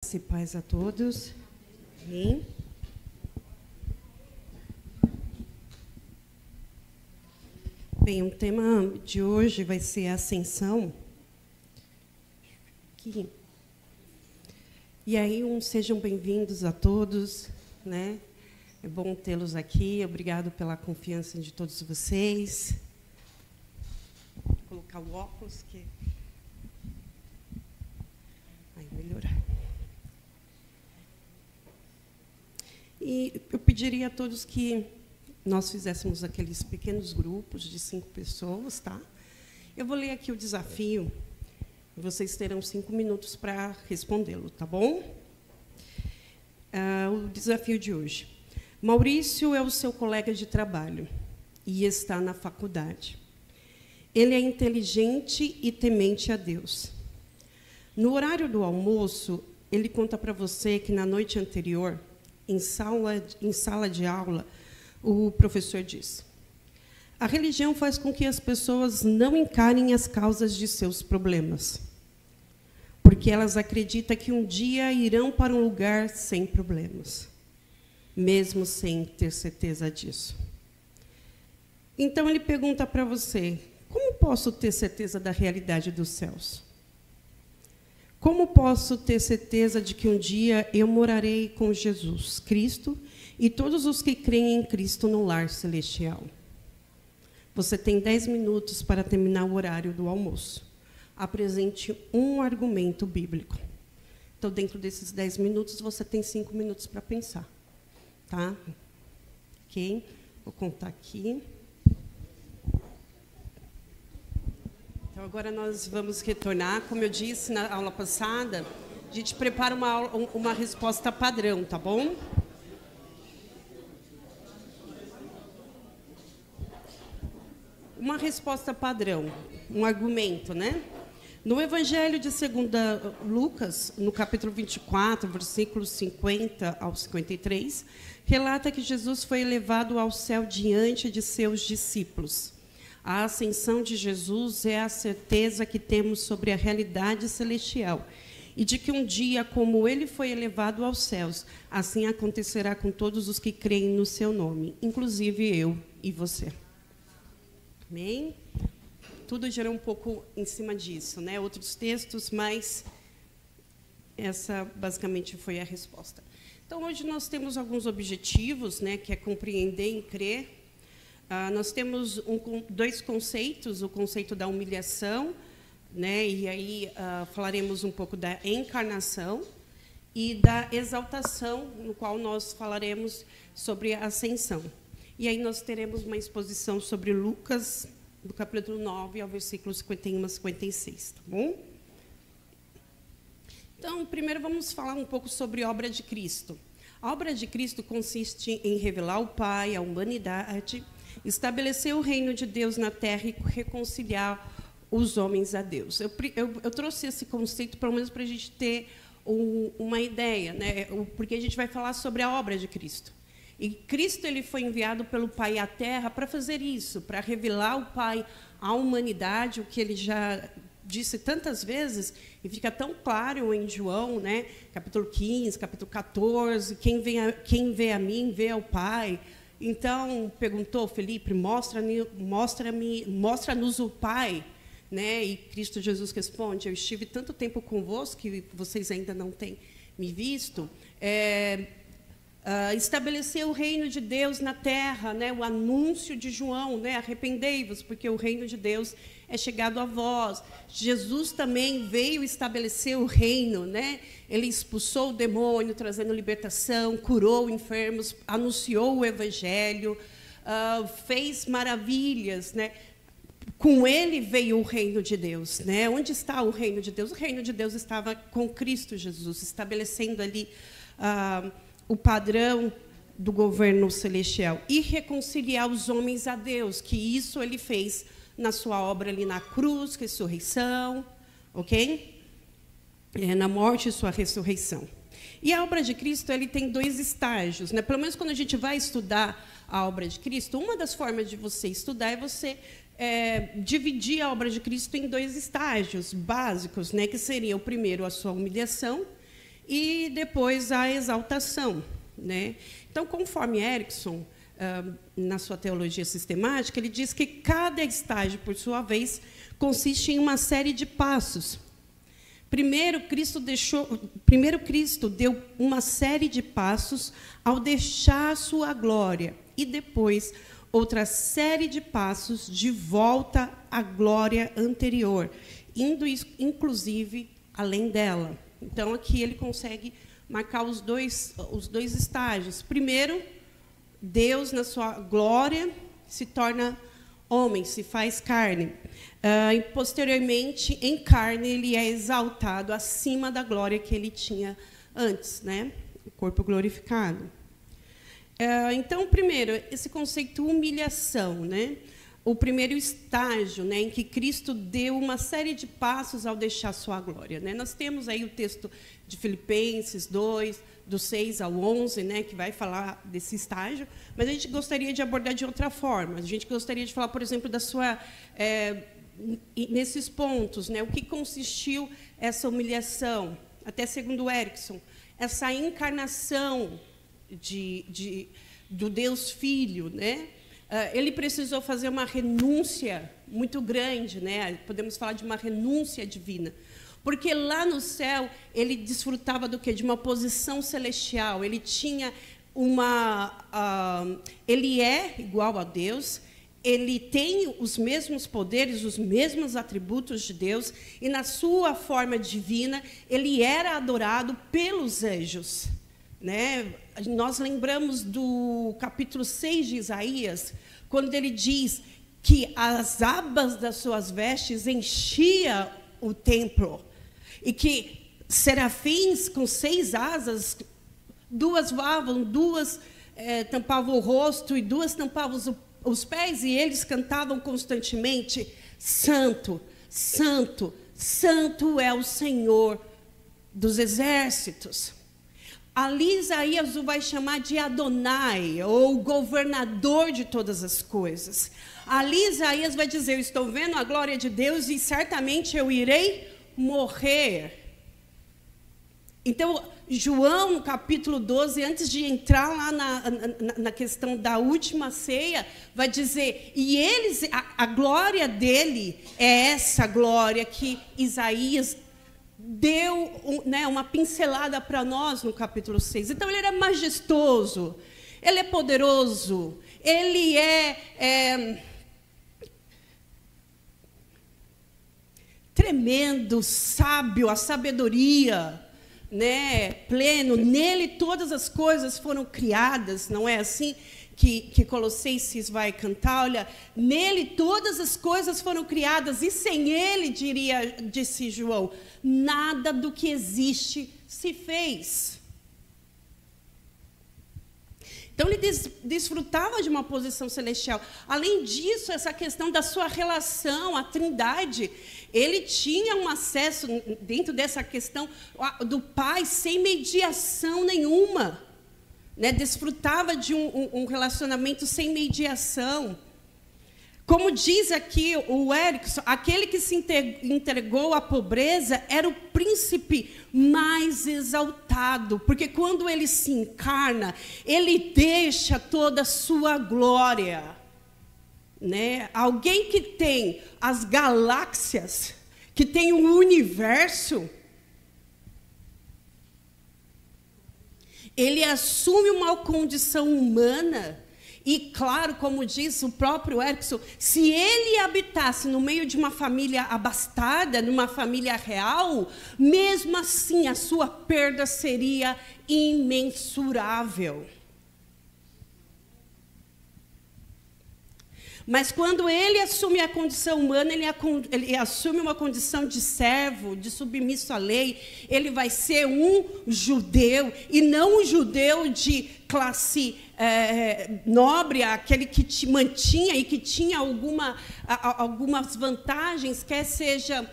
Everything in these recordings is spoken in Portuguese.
Graça e paz a todos. Amém. Bem, o tema de hoje vai ser a ascensão. E aí, sejam bem-vindos a todos, né? É bom tê-los aqui. Obrigado pela confiança de todos vocês. Vou colocar o óculos que vai melhorar. E eu pediria a todos que nós fizéssemos aqueles pequenos grupos de 5 pessoas, tá? Eu vou ler aqui o desafio. Vocês terão 5 minutos para respondê-lo, tá bom? O desafio de hoje. Maurício é o seu colega de trabalho e está na faculdade. Ele é inteligente e temente a Deus. No horário do almoço, ele conta para você que, na noite anterior, em sala de aula, o professor diz: a religião faz com que as pessoas não encarem as causas de seus problemas, porque elas acreditam que um dia irão para um lugar sem problemas, mesmo sem ter certeza disso. Então, ele pergunta para você: como posso ter certeza da realidade dos céus? Como posso ter certeza de que um dia eu morarei com Jesus Cristo e todos os que creem em Cristo no lar celestial? Você tem 10 minutos para terminar o horário do almoço. Apresente um argumento bíblico. Então, dentro desses 10 minutos, você tem 5 minutos para pensar. Tá? Ok? Vou contar aqui. Então, agora nós vamos retornar. Como eu disse na aula passada, a gente prepara uma resposta padrão, tá bom? Uma resposta padrão, um argumento, né? No Evangelho de 2 Lucas, no capítulo 24, versículos 50 ao 53, relata que Jesus foi elevado ao céu diante de seus discípulos. A ascensão de Jesus é a certeza que temos sobre a realidade celestial e de que um dia, como ele foi elevado aos céus, assim acontecerá com todos os que creem no seu nome, inclusive eu e você. Amém? Tudo gerou um pouco em cima disso, né? Outros textos, mas essa basicamente foi a resposta. Então, hoje nós temos alguns objetivos, né? Que é compreender e crer. Nós temos 2 conceitos, o conceito da humilhação, né? E aí falaremos um pouco da encarnação e da exaltação, no qual nós falaremos sobre a ascensão. E aí nós teremos uma exposição sobre Lucas, do capítulo 9 ao versículo 51 a 56, tá bom? Então, primeiro vamos falar um pouco sobre a obra de Cristo. A obra de Cristo consiste em revelar o Pai, a humanidade, estabelecer o reino de Deus na terra e reconciliar os homens a Deus. Eu trouxe esse conceito, pelo menos, para a gente ter uma ideia, né? Porque a gente vai falar sobre a obra de Cristo. E Cristo ele foi enviado pelo Pai à Terra para fazer isso, para revelar o Pai à humanidade, o que ele já disse tantas vezes, e fica tão claro em João, né? Capítulo 15, capítulo 14, quem vê a mim, vê ao Pai. Então, perguntou Felipe, mostra-nos o Pai. Né? E Cristo Jesus responde: eu estive tanto tempo convosco que vocês ainda não têm me visto. Estabelecer o reino de Deus na terra, né? O anúncio de João, né? Arrependei-vos, porque o reino de Deus é chegado a vós. Jesus também veio estabelecer o reino, né? Ele expulsou o demônio, trazendo libertação, curou enfermos, anunciou o evangelho, fez maravilhas, né? Com ele veio o reino de Deus, né? Onde está o reino de Deus? O reino de Deus estava com Cristo Jesus, estabelecendo ali o padrão do governo celestial e reconciliar os homens a Deus, que isso ele fez na sua obra ali na cruz, ressurreição, ok? Na morte e sua ressurreição. E a obra de Cristo ele tem 2 estágios, né? Pelo menos quando a gente vai estudar a obra de Cristo, uma das formas de você estudar é você dividir a obra de Cristo em 2 estágios básicos, né? Que seria o primeiro a sua humilhação e depois a exaltação, né? Então, conforme Erickson, na sua teologia sistemática, ele diz que cada estágio, por sua vez, consiste em uma série de passos. Primeiro, Cristo deu uma série de passos ao deixar a sua glória, e depois outra série de passos de volta à glória anterior, indo inclusive além dela. Então, aqui ele consegue marcar os dois estágios. Primeiro, Deus, na sua glória, se torna homem, se faz carne. E, posteriormente, em carne, ele é exaltado acima da glória que ele tinha antes, né? O corpo glorificado. Então, primeiro, esse conceito humilhação, né? O primeiro estágio, né, em que Cristo deu uma série de passos ao deixar sua glória, né? Nós temos aí o texto de Filipenses 2, do 6 ao 11, né, que vai falar desse estágio, mas a gente gostaria de abordar de outra forma. A gente gostaria de falar, por exemplo, da sua nesses pontos, né, o que consistiu essa humilhação, até segundo Erickson, essa encarnação do Deus Filho, né? Ele precisou fazer uma renúncia muito grande, né? Podemos falar de uma renúncia divina, porque lá no céu ele desfrutava do quê? De uma posição celestial. Ele tinha ele é igual a Deus, ele tem os mesmos poderes, os mesmos atributos de Deus, e na sua forma divina ele era adorado pelos anjos, né? Nós lembramos do capítulo 6 de Isaías, quando ele diz que as abas das suas vestes enchia o templo, e que serafins com 6 asas, 2 voavam, 2 tampavam o rosto e 2 tampavam os pés, e eles cantavam constantemente: Santo, Santo, Santo é o Senhor dos exércitos. Ali Isaías o vai chamar de Adonai, ou governador de todas as coisas. Ali Isaías vai dizer: eu estou vendo a glória de Deus e certamente eu irei morrer. Então, João, no capítulo 12, antes de entrar lá na questão da última ceia, vai dizer, e eles, a glória dele é essa glória que Isaías deu, né, uma pincelada para nós no capítulo 6. Então, ele era majestoso, ele é poderoso, ele é tremendo, sábio, a sabedoria, né, pleno. Nele todas as coisas foram criadas, não é assim que Colossenses vai cantar? Olha, nele todas as coisas foram criadas, e sem ele, disse João, nada do que existe se fez. Então, ele desfrutava de uma posição celestial. Além disso, essa questão da sua relação, a Trindade, ele tinha um acesso, dentro dessa questão, do Pai, sem mediação nenhuma, né? Desfrutava de um relacionamento sem mediação. Como diz aqui o Erickson, aquele que se entregou à pobreza era o príncipe mais exaltado, porque quando ele se encarna, ele deixa toda a sua glória, né? Alguém que tem as galáxias, que tem o universo, ele assume uma condição humana. E, claro, como diz o próprio Erickson, se ele habitasse no meio de uma família abastada, numa família real, mesmo assim a sua perda seria imensurável. Mas quando ele assume a condição humana, ele assume uma condição de servo, de submisso à lei. Ele vai ser um judeu, e não um judeu de classe nobre, aquele que te mantinha e que tinha algumas vantagens, quer seja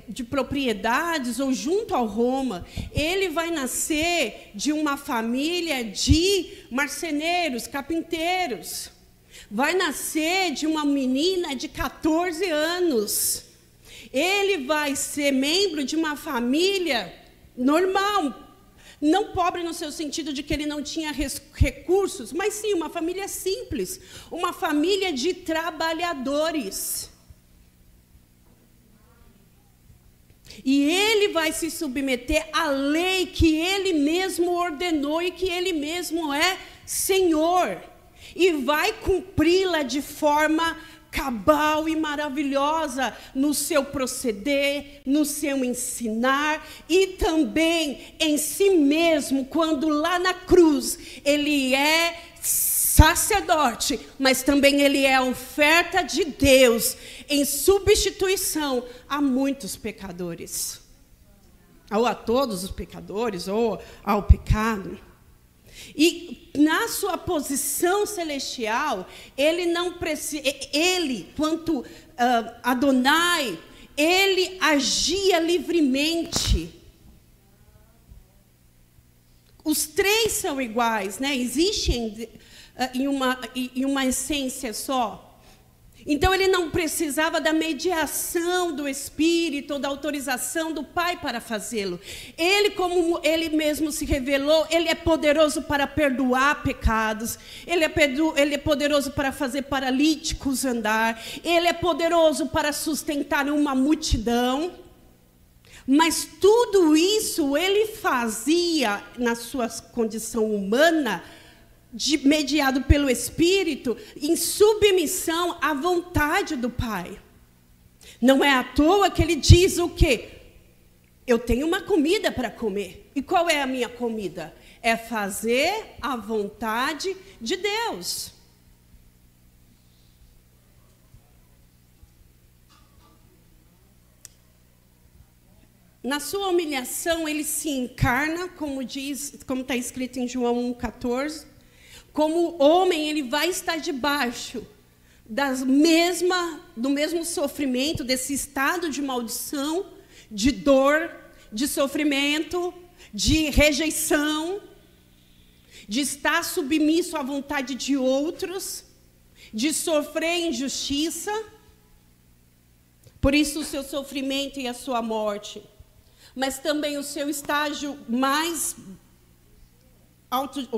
de propriedades ou junto ao Roma. Ele vai nascer de uma família de marceneiros, carpinteiros. Vai nascer de uma menina de 14 anos. Ele vai ser membro de uma família normal. Não pobre no seu sentido de que ele não tinha recursos, mas sim uma família simples, uma família de trabalhadores. E ele vai se submeter à lei que ele mesmo ordenou e que ele mesmo é Senhor. E vai cumpri-la de forma cabal e maravilhosa no seu proceder, no seu ensinar e também em si mesmo, quando lá na cruz ele é sacerdote, mas também ele é a oferta de Deus em substituição a muitos pecadores, ou a todos os pecadores, ou ao pecado. E na sua posição celestial, ele não precisa, ele, quanto Adonai, ele agia livremente. Os três são iguais, né? Existem em uma essência só. Então, ele não precisava da mediação do Espírito ou da autorização do Pai para fazê-lo. Ele, como ele mesmo se revelou, ele é poderoso para perdoar pecados, ele é poderoso para fazer paralíticos andar, ele é poderoso para sustentar uma multidão. Mas tudo isso ele fazia na sua condição humana, mediado pelo Espírito, em submissão à vontade do Pai. Não é à toa que ele diz o quê? Eu tenho uma comida para comer. E qual é a minha comida? É fazer a vontade de Deus. Na sua humilhação, ele se encarna, como está escrito em João 1,14. Como homem, ele vai estar debaixo do mesmo sofrimento, desse estado de maldição, de dor, de sofrimento, de rejeição, de estar submisso à vontade de outros, de sofrer injustiça. Por isso o seu sofrimento e a sua morte. Mas também o seu estágio mais alto,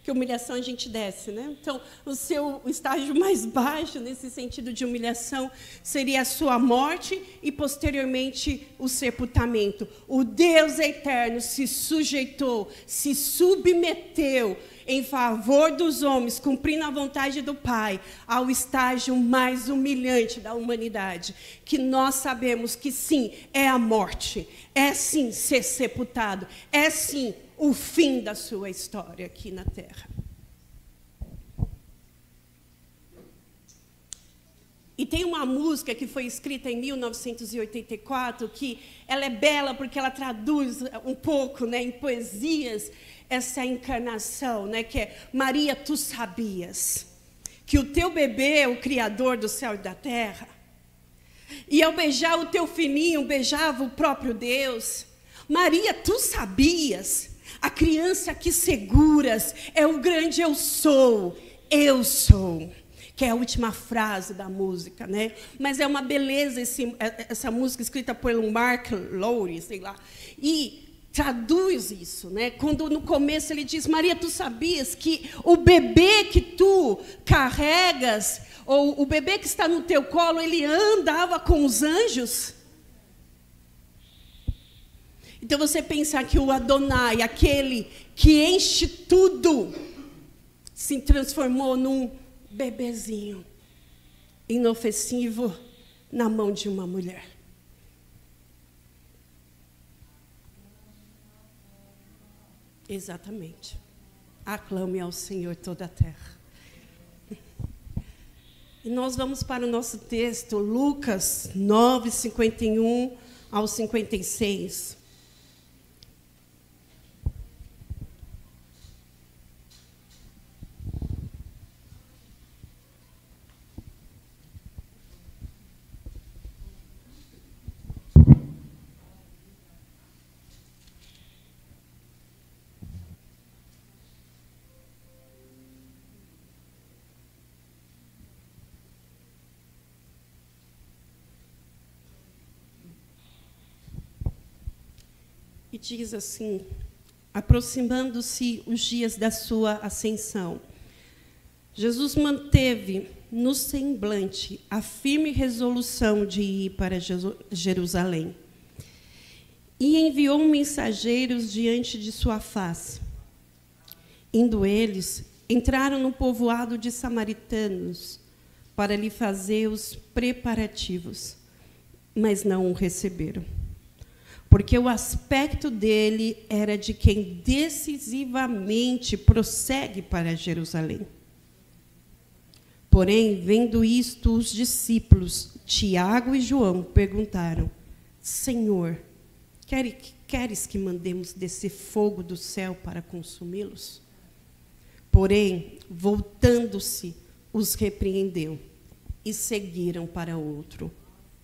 que humilhação a gente desce, né? Então, o seu estágio mais baixo, nesse sentido de humilhação, seria a sua morte e, posteriormente, o sepultamento. O Deus eterno se sujeitou, se submeteu em favor dos homens, cumprindo a vontade do Pai, ao estágio mais humilhante da humanidade, que nós sabemos que, sim, é a morte, é, sim, ser sepultado, é, sim, o fim da sua história aqui na Terra. E tem uma música que foi escrita em 1984, que ela é bela porque ela traduz um pouco, né, em poesias, essa encarnação, né, que é Maria, tu sabias que o teu bebê é o Criador do céu e da terra? E ao beijar o teu filhinho, beijava o próprio Deus. Maria, tu sabias? A criança que seguras é o grande eu sou, que é a última frase da música, né? Mas é uma beleza essa música escrita por um Mark Lowry, sei lá, e traduz isso, né? Quando no começo ele diz, Maria, tu sabias que o bebê que tu carregas, ou o bebê que está no teu colo, ele andava com os anjos? Então, você pensar que o Adonai, aquele que enche tudo, se transformou num bebezinho inofensivo na mão de uma mulher. Exatamente. Aclame ao Senhor toda a terra. E nós vamos para o nosso texto, Lucas 9, 51 ao 56. e diz assim: aproximando-se os dias da sua ascensão, Jesus manteve no semblante a firme resolução de ir para Jerusalém e enviou mensageiros diante de sua face. Indo eles, entraram no povoado de samaritanos para lhe fazer os preparativos, mas não o receberam, porque o aspecto dele era de quem decisivamente prossegue para Jerusalém. Porém, vendo isto, os discípulos, Tiago e João, perguntaram: Senhor, queres que mandemos descer fogo do céu para consumi-los? Porém, voltando-se, os repreendeu e seguiram para outro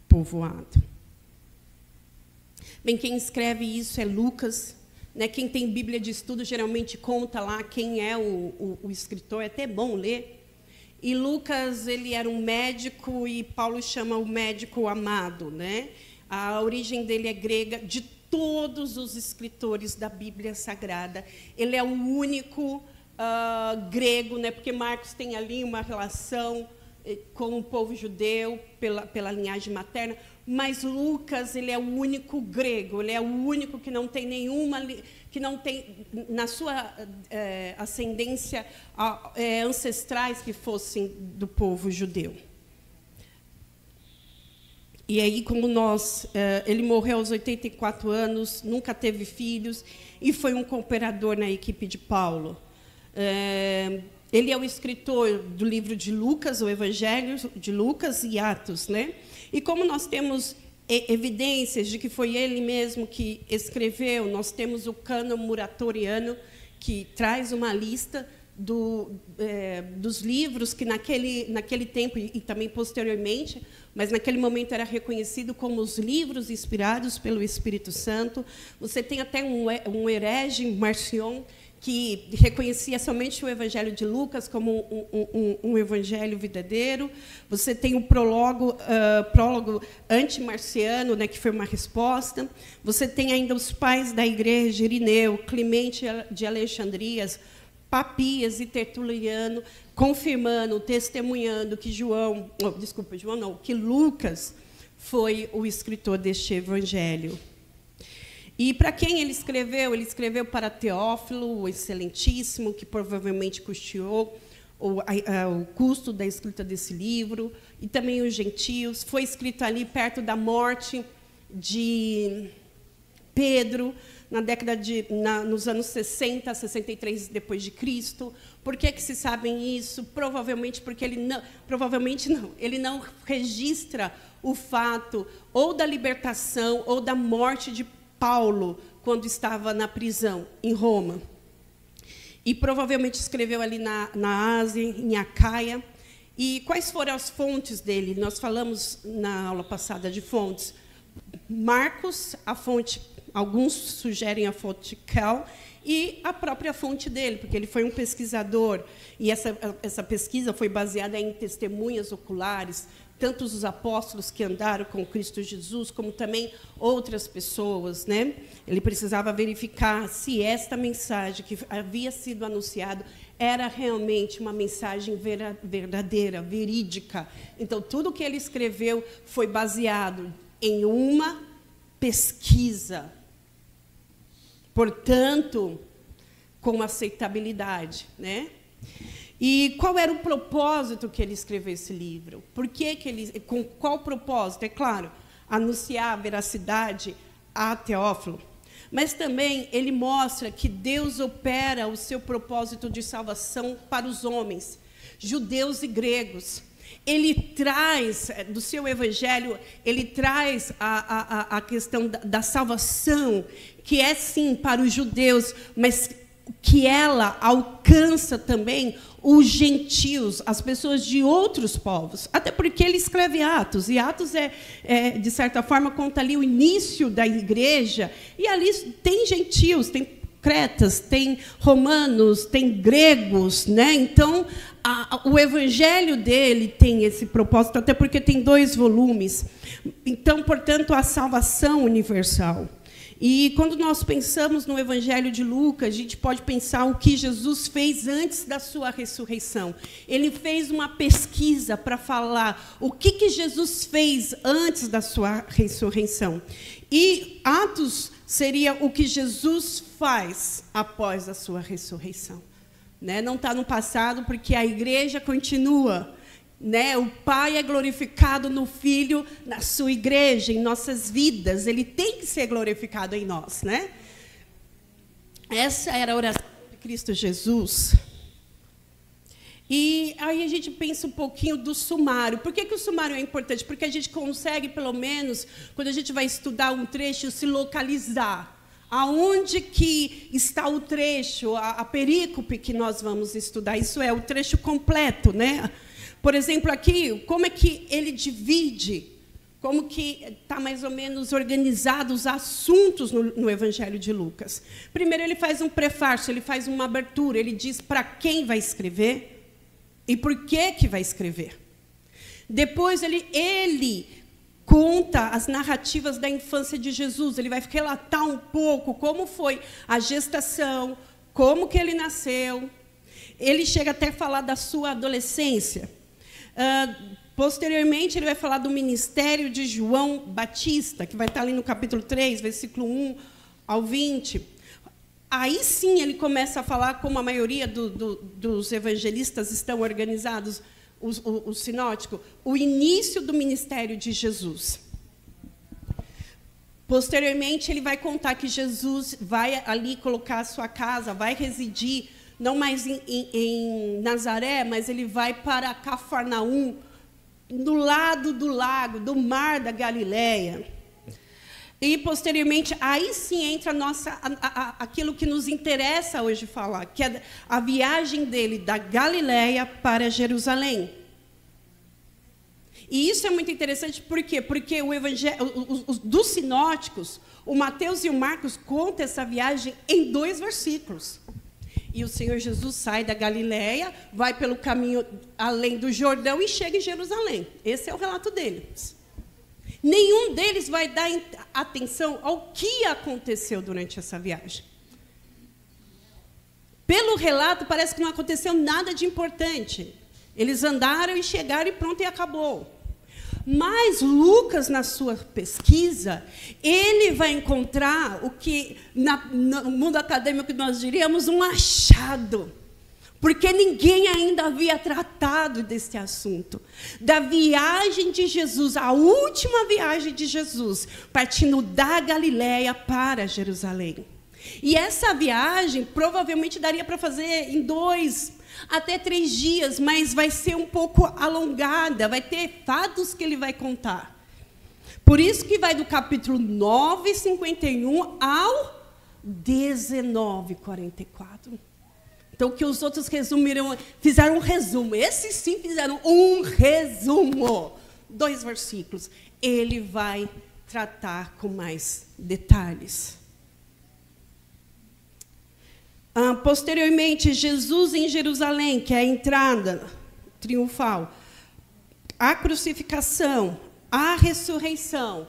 povoado. Bem, quem escreve isso é Lucas, né? Quem tem Bíblia de estudo geralmente conta lá quem é o escritor, é até bom ler. E Lucas, ele era um médico, e Paulo chama o médico amado, né? A origem dele é grega. De todos os escritores da Bíblia Sagrada, ele é o único grego, né? Porque Marcos tem ali uma relação com o povo judeu pela linhagem materna, mas Lucas, ele é o único grego, ele é o único que não tem que não tem na sua ascendência ancestrais que fossem do povo judeu. E aí, como ele morreu aos 84 anos, nunca teve filhos, e foi um cooperador na equipe de Paulo. Ele é o escritor do livro de Lucas, o Evangelho de Lucas e Atos, né? E como nós temos evidências de que foi ele mesmo que escreveu, nós temos o cânon muratoriano, que traz uma lista dos livros que naquele tempo, e também posteriormente, mas naquele momento era reconhecido como os livros inspirados pelo Espírito Santo. Você tem até um herege, Marcion, que reconhecia somente o Evangelho de Lucas como um evangelho verdadeiro. Você tem o prólogo anti-marciano, né, que foi uma resposta. Você tem ainda os pais da igreja, Irineu, Clemente de Alexandrias, Papias e Tertuliano, confirmando, testemunhando que que Lucas foi o escritor deste evangelho. E para quem ele escreveu? Ele escreveu para Teófilo, o excelentíssimo, que provavelmente custeou o custo da escrita desse livro, e também os gentios. Foi escrito ali perto da morte de Pedro, nos anos 60, 63 depois de Cristo. Por que se sabem isso? Provavelmente porque ele não registra o fato ou da libertação ou da morte de Paulo, quando estava na prisão, em Roma. E provavelmente escreveu ali na Ásia, em Acaia. E quais foram as fontes dele? Nós falamos na aula passada de fontes. Marcos, a fonte, alguns sugerem a fonte Cal, e a própria fonte dele, porque ele foi um pesquisador, e essa pesquisa foi baseada em testemunhas oculares, tanto os apóstolos que andaram com Cristo Jesus, como também outras pessoas, né? Ele precisava verificar se esta mensagem que havia sido anunciada era realmente uma mensagem verdadeira, verídica. Então, tudo o que ele escreveu foi baseado em uma pesquisa. Portanto, com aceitabilidade, né? E qual era o propósito que ele escreveu esse livro? Com qual propósito? É claro, anunciar a veracidade a Teófilo, mas também ele mostra que Deus opera o seu propósito de salvação para os homens, judeus e gregos. Ele traz, do seu evangelho, ele traz a questão da salvação, que é, sim, para os judeus, mas que ela alcança também os gentios, as pessoas de outros povos. Até porque ele escreve Atos, e Atos, de certa forma, conta ali o início da igreja, e ali tem gentios, tem cretas, tem romanos, tem gregos, né? Então, o evangelho dele tem esse propósito, até porque tem 2 volumes. Então, portanto, a salvação universal. E quando nós pensamos no Evangelho de Lucas, a gente pode pensar o que Jesus fez antes da sua ressurreição. Ele fez uma pesquisa para falar o que Jesus fez antes da sua ressurreição. E Atos seria o que Jesus faz após a sua ressurreição. Né? Não está no passado, porque a igreja continua. Né? O Pai é glorificado no Filho, na sua igreja, em nossas vidas. Ele tem que ser glorificado em nós. Né? Essa era a oração de Cristo Jesus. E aí a gente pensa um pouquinho do sumário. Por que o sumário é importante? Porque a gente consegue, pelo menos, quando a gente vai estudar um trecho, se localizar. Aonde que está o trecho, a perícope que nós vamos estudar. Isso é o trecho completo, né? Por exemplo, aqui, como é que ele divide, como que está mais ou menos organizado os assuntos no Evangelho de Lucas. Primeiro, ele faz um prefácio, ele faz uma abertura, ele diz para quem vai escrever e por que vai escrever. Depois, ele conta as narrativas da infância de Jesus, ele vai relatar um pouco como foi a gestação, como que ele nasceu. Ele chega até a falar da sua adolescência. Posteriormente, ele vai falar do ministério de João Batista, que vai estar ali no capítulo 3, versículo 1 ao 20. Aí, sim, ele começa a falar como a maioria dos evangelistas estão organizados, o sinótico, o início do ministério de Jesus. Posteriormente, ele vai contar que Jesus vai ali colocar a sua casa, vai residir não mais em Nazaré, mas ele vai para Cafarnaum, do lado do lago, do mar da Galileia. E, posteriormente, aí sim entra aquilo que nos interessa hoje falar, que é a viagem dele da Galileia para Jerusalém. E isso é muito interessante, por quê? Porque o evangelho, dos sinóticos, o Mateus e o Marcos contam essa viagem em 2 versículos. E o Senhor Jesus sai da Galileia, vai pelo caminho além do Jordão e chega em Jerusalém. Esse é o relato deles. Nenhum deles vai dar atenção ao que aconteceu durante essa viagem. Pelo relato, parece que não aconteceu nada de importante. Eles andaram e chegaram e pronto, e acabou. Mas Lucas, na sua pesquisa, ele vai encontrar o que, no mundo acadêmico, nós diríamos um achado. Porque ninguém ainda havia tratado desse assunto. Da viagem de Jesus, a última viagem de Jesus, partindo da Galileia para Jerusalém. E essa viagem provavelmente daria para fazer em 2 até 3 dias, mas vai ser um pouco alongada, vai ter fatos que ele vai contar. Por isso que vai do capítulo 9, 51 ao 19, 44. Então, que os outros fizeram um resumo. Esses sim fizeram um resumo. 2 versículos. Ele vai tratar com mais detalhes. Posteriormente, Jesus em Jerusalém, que é a entrada triunfal, a crucificação, a ressurreição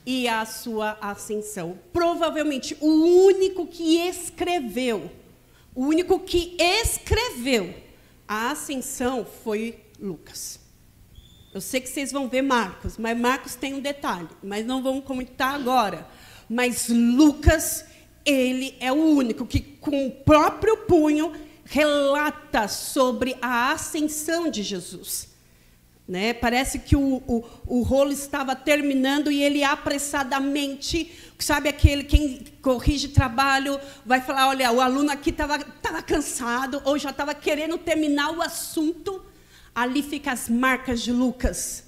e a sua ascensão. Provavelmente, o único que escreveu a ascensão foi Lucas. Eu sei que vocês vão ver Marcos, mas Marcos tem um detalhe, mas não vamos comentar agora. Mas Lucas, ele é o único que, com o próprio punho, relata sobre a ascensão de Jesus. Né? Parece que o rolo estava terminando e ele apressadamente, sabe, quem corrige trabalho, vai falar, olha, o aluno aqui estava cansado, ou já estava querendo terminar o assunto, ali ficam as marcas de Lucas,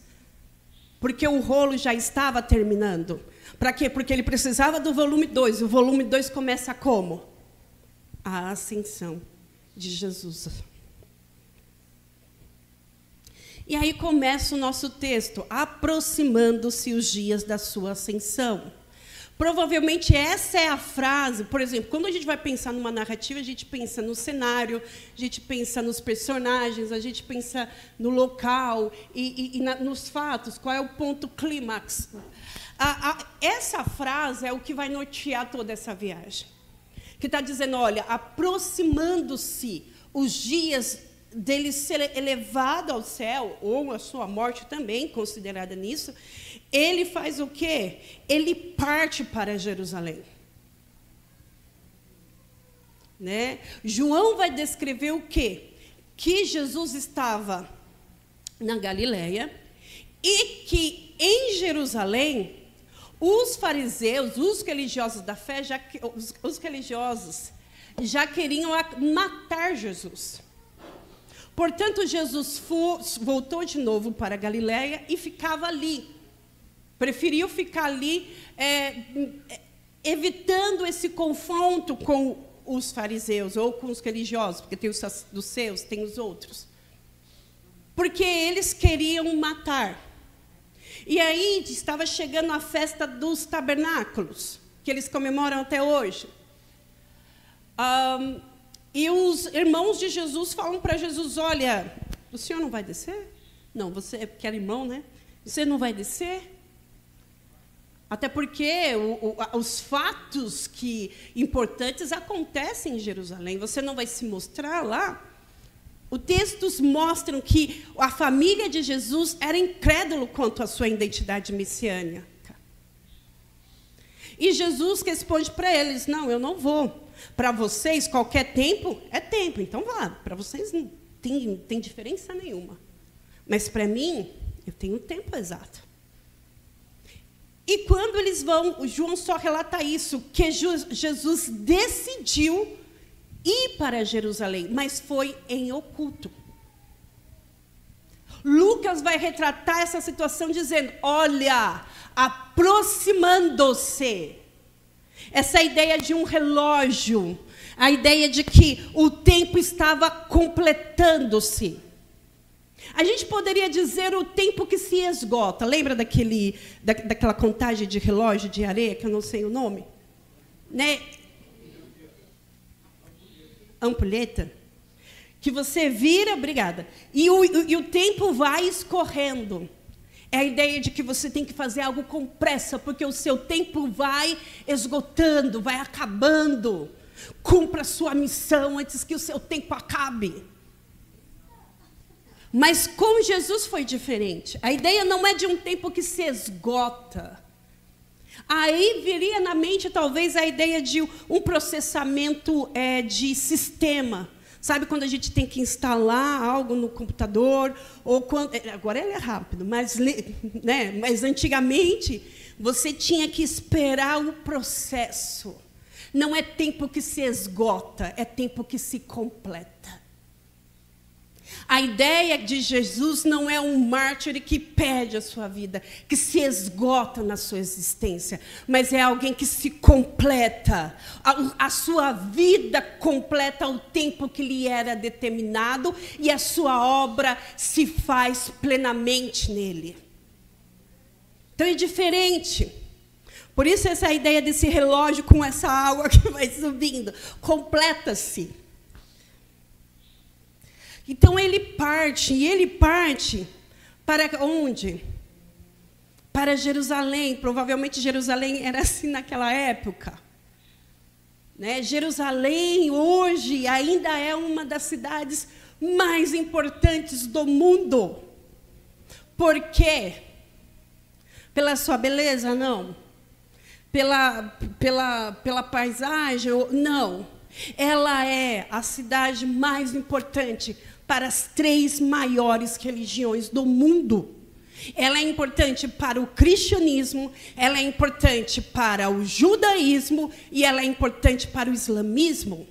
porque o rolo já estava terminando. Para quê? Porque ele precisava do volume 2, o volume 2 começa como? A ascensão de Jesus. E aí começa o nosso texto, aproximando-se os dias da sua ascensão. Provavelmente essa é a frase, por exemplo, quando a gente vai pensar numa narrativa, a gente pensa no cenário, a gente pensa nos personagens, a gente pensa no local e nos fatos, qual é o ponto clímax. Essa frase é o que vai nortear toda essa viagem. Que está dizendo, olha, aproximando-se os dias dele ser elevado ao céu, ou a sua morte também, considerada nisso, ele faz o quê? Ele parte para Jerusalém. Né? João vai descrever o quê? Que Jesus estava na Galileia e que em Jerusalém os fariseus, os religiosos da fé, os religiosos já queriam matar Jesus. Portanto, Jesus voltou de novo para a Galileia e ficava ali. Preferiu ficar ali, evitando esse confronto com os fariseus ou com os religiosos, porque tem os saduceus, tem os outros. Porque eles queriam matar. E aí estava chegando a festa dos tabernáculos, que eles comemoram até hoje. E os irmãos de Jesus falam para Jesus, olha, o senhor não vai descer? Não, você quer irmão, né? Você não vai descer? Até porque os fatos importantes acontecem em Jerusalém. Você não vai se mostrar lá? Os textos mostram que a família de Jesus era incrédulo quanto à sua identidade messiânica. E Jesus responde para eles, não, eu não vou. Para vocês, qualquer tempo é tempo, então vá. Para vocês não tem diferença nenhuma. Mas para mim, eu tenho um tempo exato. E quando eles vão, João só relata isso, que Jesus decidiu ir para Jerusalém, mas foi em oculto. Lucas vai retratar essa situação dizendo, olha, aproximando-se. Essa ideia de um relógio, a ideia de que o tempo estava completando-se. A gente poderia dizer o tempo que se esgota. Lembra daquela contagem de relógio de areia, que eu não sei o nome? Né? Ampulheta. Que você vira, obrigada, e o tempo vai escorrendo. É a ideia de que você tem que fazer algo com pressa, porque o seu tempo vai esgotando, vai acabando. Cumpra a sua missão antes que o seu tempo acabe. Mas com Jesus foi diferente. A ideia não é de um tempo que se esgota. Aí viria na mente talvez a ideia de um processamento de sistema. Sabe quando a gente tem que instalar algo no computador? Ou quando, agora ele é rápido, mas antigamente você tinha que esperar o processo. Não é tempo que se esgota, é tempo que se completa. A ideia de Jesus não é um mártir que perde a sua vida, que se esgota na sua existência, mas é alguém que se completa. A sua vida completa o tempo que lhe era determinado e a sua obra se faz plenamente nele. Então é diferente. Por isso essa ideia desse relógio com essa água que vai subindo, completa-se. Então ele parte para onde? Para Jerusalém. Provavelmente Jerusalém era assim naquela época. Né? Jerusalém hoje ainda é uma das cidades mais importantes do mundo. Por quê? Pela sua beleza? Não. Pela paisagem? Não. Ela é a cidade mais importante para as 3 maiores religiões do mundo. Ela é importante para o cristianismo, ela é importante para o judaísmo e ela é importante para o islamismo.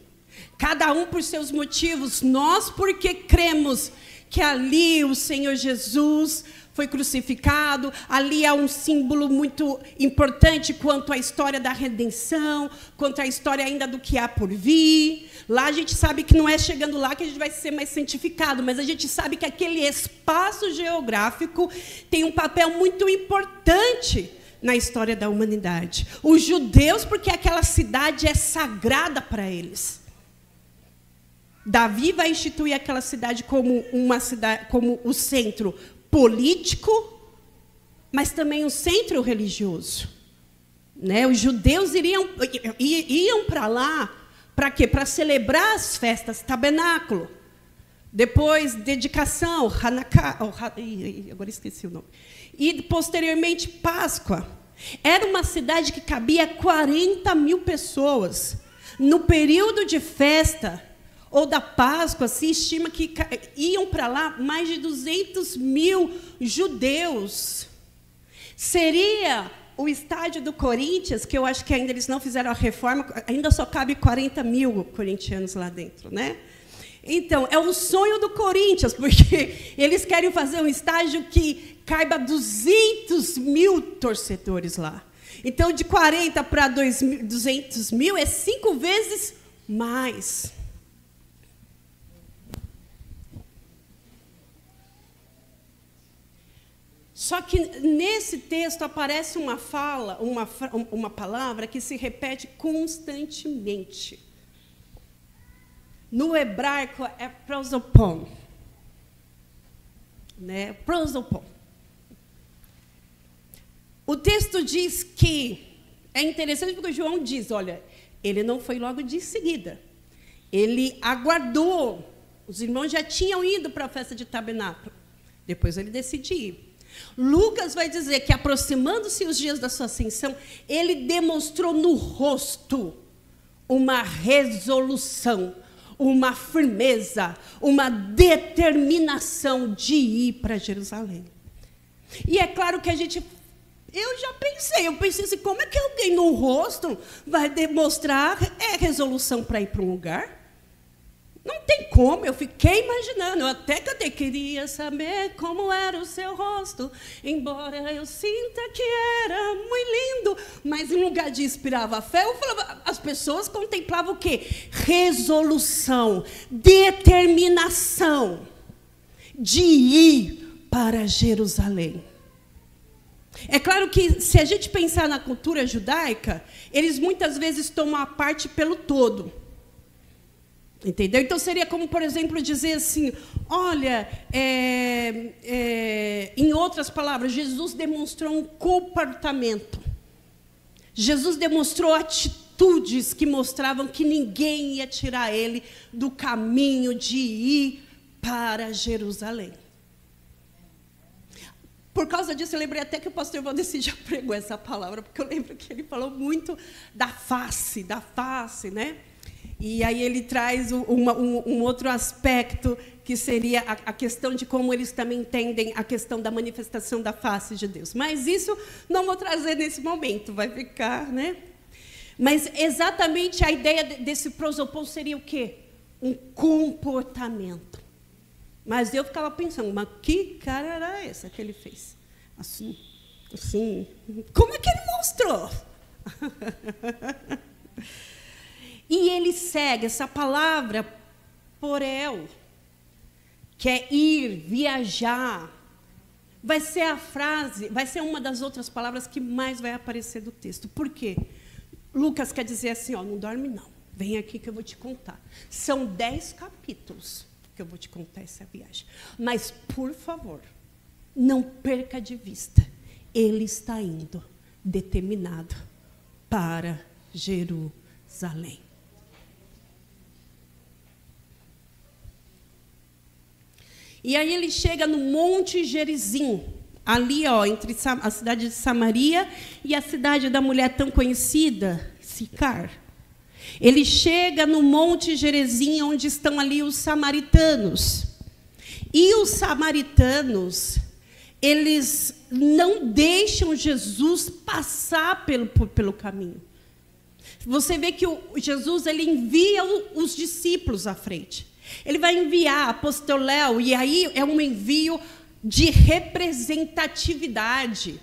Cada um por seus motivos. Nós porque cremos que ali o Senhor Jesus foi crucificado, ali há um símbolo muito importante quanto à história da redenção, quanto à história ainda do que há por vir. Lá a gente sabe que não é chegando lá que a gente vai ser mais santificado, mas a gente sabe que aquele espaço geográfico tem um papel muito importante na história da humanidade. Os judeus, porque aquela cidade é sagrada para eles. Davi vai instituir aquela cidade como uma cidade, como o centro político mas também um centro religioso. Né? Os judeus iam para lá, para quê? Para celebrar as festas, tabernáculo. Depois, dedicação, Hanukkah, agora esqueci o nome. E, posteriormente, Páscoa. Era uma cidade que cabia 40 mil pessoas. No período de festa, ou da Páscoa, se estima que iam para lá mais de 200 mil judeus. Seria o estádio do Corinthians, que eu acho que ainda eles não fizeram a reforma, ainda só cabe 40 mil corintianos lá dentro, né? Então, é o sonho do Corinthians, porque eles querem fazer um estádio que caiba 200 mil torcedores lá. Então, de 40 para 200 mil é 5 vezes mais. Só que nesse texto aparece uma palavra que se repete constantemente. No hebraico é prosopon. Né? Prosopon. O texto diz que, é interessante porque João diz, olha, ele não foi logo de seguida. Ele aguardou. Os irmãos já tinham ido para a festa de tabernáculo. Depois ele decidiu ir. Lucas vai dizer que, aproximando-se os dias da sua ascensão, ele demonstrou no rosto uma resolução, uma firmeza, uma determinação de ir para Jerusalém. E é claro que eu pensei assim, como é que alguém no rosto vai demonstrar resolução para ir para um lugar? Não tem como, eu fiquei imaginando, eu até cantei, queria saber como era o seu rosto, embora eu sinta que era muito lindo, mas em lugar de inspirava a fé, eu falava, as pessoas contemplavam o quê? Resolução, determinação de ir para Jerusalém. É claro que, se a gente pensar na cultura judaica, eles muitas vezes tomam a parte pelo todo. Entendeu? Então, seria como, por exemplo, dizer assim, olha, em outras palavras, Jesus demonstrou um comportamento. Jesus demonstrou atitudes que mostravam que ninguém ia tirar ele do caminho de ir para Jerusalém. Por causa disso, eu lembrei até que o pastor Valdeci já pregou essa palavra, porque eu lembro que ele falou muito da face, né? E aí ele traz um outro aspecto, que seria a questão de como eles também entendem a questão da manifestação da face de Deus. Mas isso não vou trazer nesse momento, vai ficar, né? Mas exatamente a ideia desse prosopon seria o quê? Um comportamento. Mas eu ficava pensando, mas que cara era essa que ele fez? Assim, como é que ele mostrou? E ele segue essa palavra, porel, que é ir, viajar. Vai ser a frase, vai ser uma das outras palavras que mais vai aparecer do texto. Por quê? Lucas quer dizer assim, ó, não dorme não, vem aqui que eu vou te contar. São 10 capítulos que eu vou te contar essa viagem. Mas, por favor, não perca de vista, ele está indo determinado para Jerusalém. E aí ele chega no Monte Gerizim, ali, ó, entre a cidade de Samaria e a cidade da mulher tão conhecida, Sicar. Ele chega no Monte Gerizim, onde estão ali os samaritanos. E os samaritanos, eles não deixam Jesus passar pelo caminho. Você vê que Jesus ele envia os discípulos à frente. Ele vai enviar apostoléu, e aí é um envio de representatividade.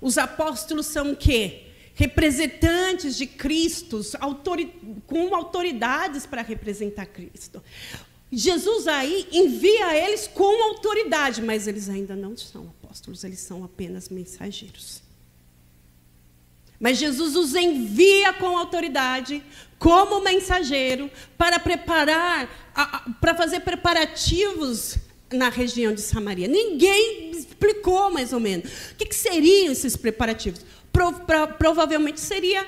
Os apóstolos são o quê? Representantes de Cristo, com autoridades para representar Cristo. Jesus aí envia eles com autoridade, mas eles ainda não são apóstolos, eles são apenas mensageiros. Mas Jesus os envia com autoridade, como mensageiro, para preparar, para fazer preparativos na região de Samaria? Ninguém explicou, mais ou menos. O que seriam esses preparativos? Provavelmente seria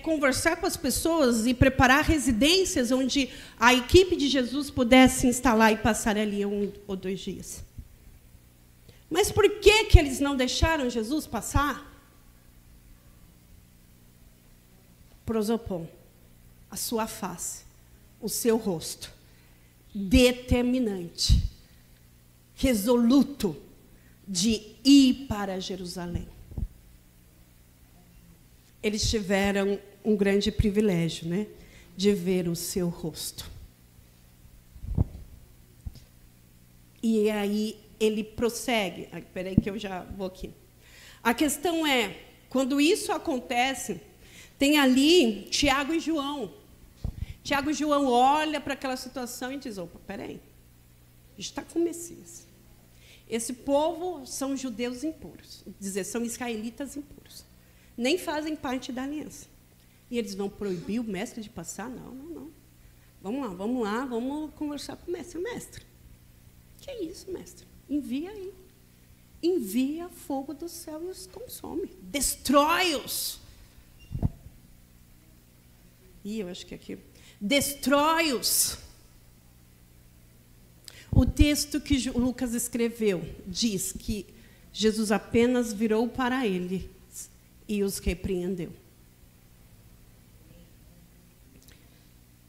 conversar com as pessoas e preparar residências onde a equipe de Jesus pudesse se instalar e passar ali 1 ou 2 dias. Mas por que eles não deixaram Jesus passar? Prosopon, a sua face, o seu rosto, determinante, resoluto de ir para Jerusalém. Eles tiveram um grande privilégio, né, de ver o seu rosto. E aí ele prossegue. Espera aí que eu já vou aqui. A questão é, quando isso acontece, tem ali Tiago e João. Tiago e João olham para aquela situação e dizem, opa, espera aí, a gente está com o Messias. Esse povo são judeus impuros, dizer, são israelitas impuros. Nem fazem parte da aliança. E eles vão proibir o mestre de passar? Não. Vamos lá, vamos conversar com o mestre. Mestre, que é isso, mestre? Envia aí. Envia fogo do céu e os consome. Destrói-os. Eu acho que aqui. Destrói-os. O texto que Lucas escreveu diz que Jesus apenas virou para ele e os repreendeu.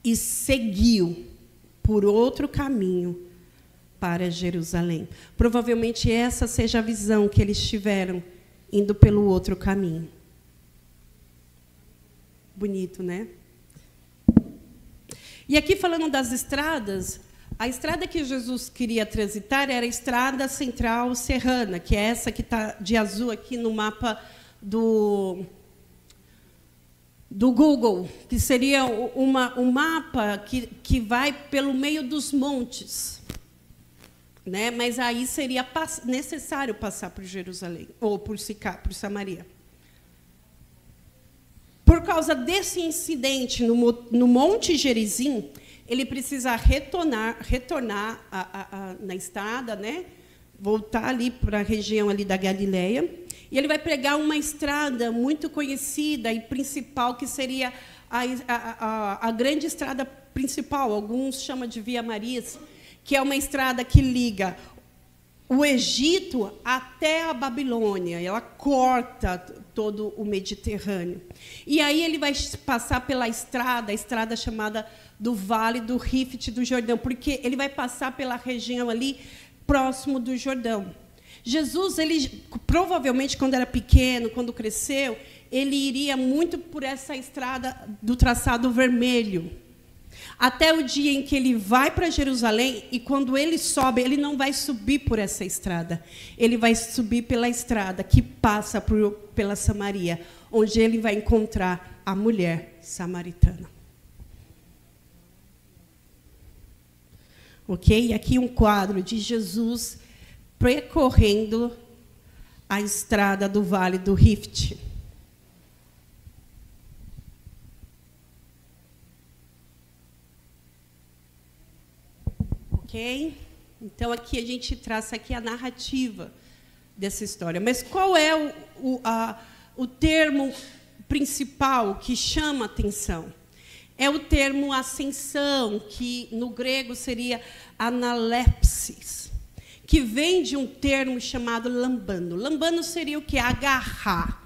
E seguiu por outro caminho para Jerusalém. Provavelmente essa seja a visão que eles tiveram indo pelo outro caminho. Bonito, né? E aqui, falando das estradas, a estrada que Jesus queria transitar era a estrada central serrana, que é essa que está de azul aqui no mapa do Google, que seria um mapa que vai pelo meio dos montes. Né? Mas aí seria necessário passar por Jerusalém, ou por Samaria. Por causa desse incidente no Monte Gerizim, ele precisa retornar na estrada, né? Voltar ali para a região ali da Galileia, e ele vai pegar uma estrada muito conhecida e principal, que seria a grande estrada principal, alguns chamam de Via Marias, que é uma estrada que liga o Egito até a Babilônia. Ela corta todo o Mediterrâneo. E aí ele vai passar pela estrada, a estrada chamada do Vale do Rift do Jordão, porque ele vai passar pela região ali próximo do Jordão. Jesus, ele provavelmente, quando era pequeno, quando cresceu, ele iria muito por essa estrada do traçado vermelho, até o dia em que ele vai para Jerusalém, e quando ele sobe, ele não vai subir por essa estrada, ele vai subir pela estrada que passa pela Samaria, onde ele vai encontrar a mulher samaritana. Ok? E aqui um quadro de Jesus percorrendo a estrada do Vale do Rift. Ok? Então, aqui a gente traça aqui a narrativa dessa história. Mas qual é o termo principal que chama a atenção? É o termo ascensão, que no grego seria analepsis, que vem de um termo chamado lambano. Lambano seria o quê? Agarrar,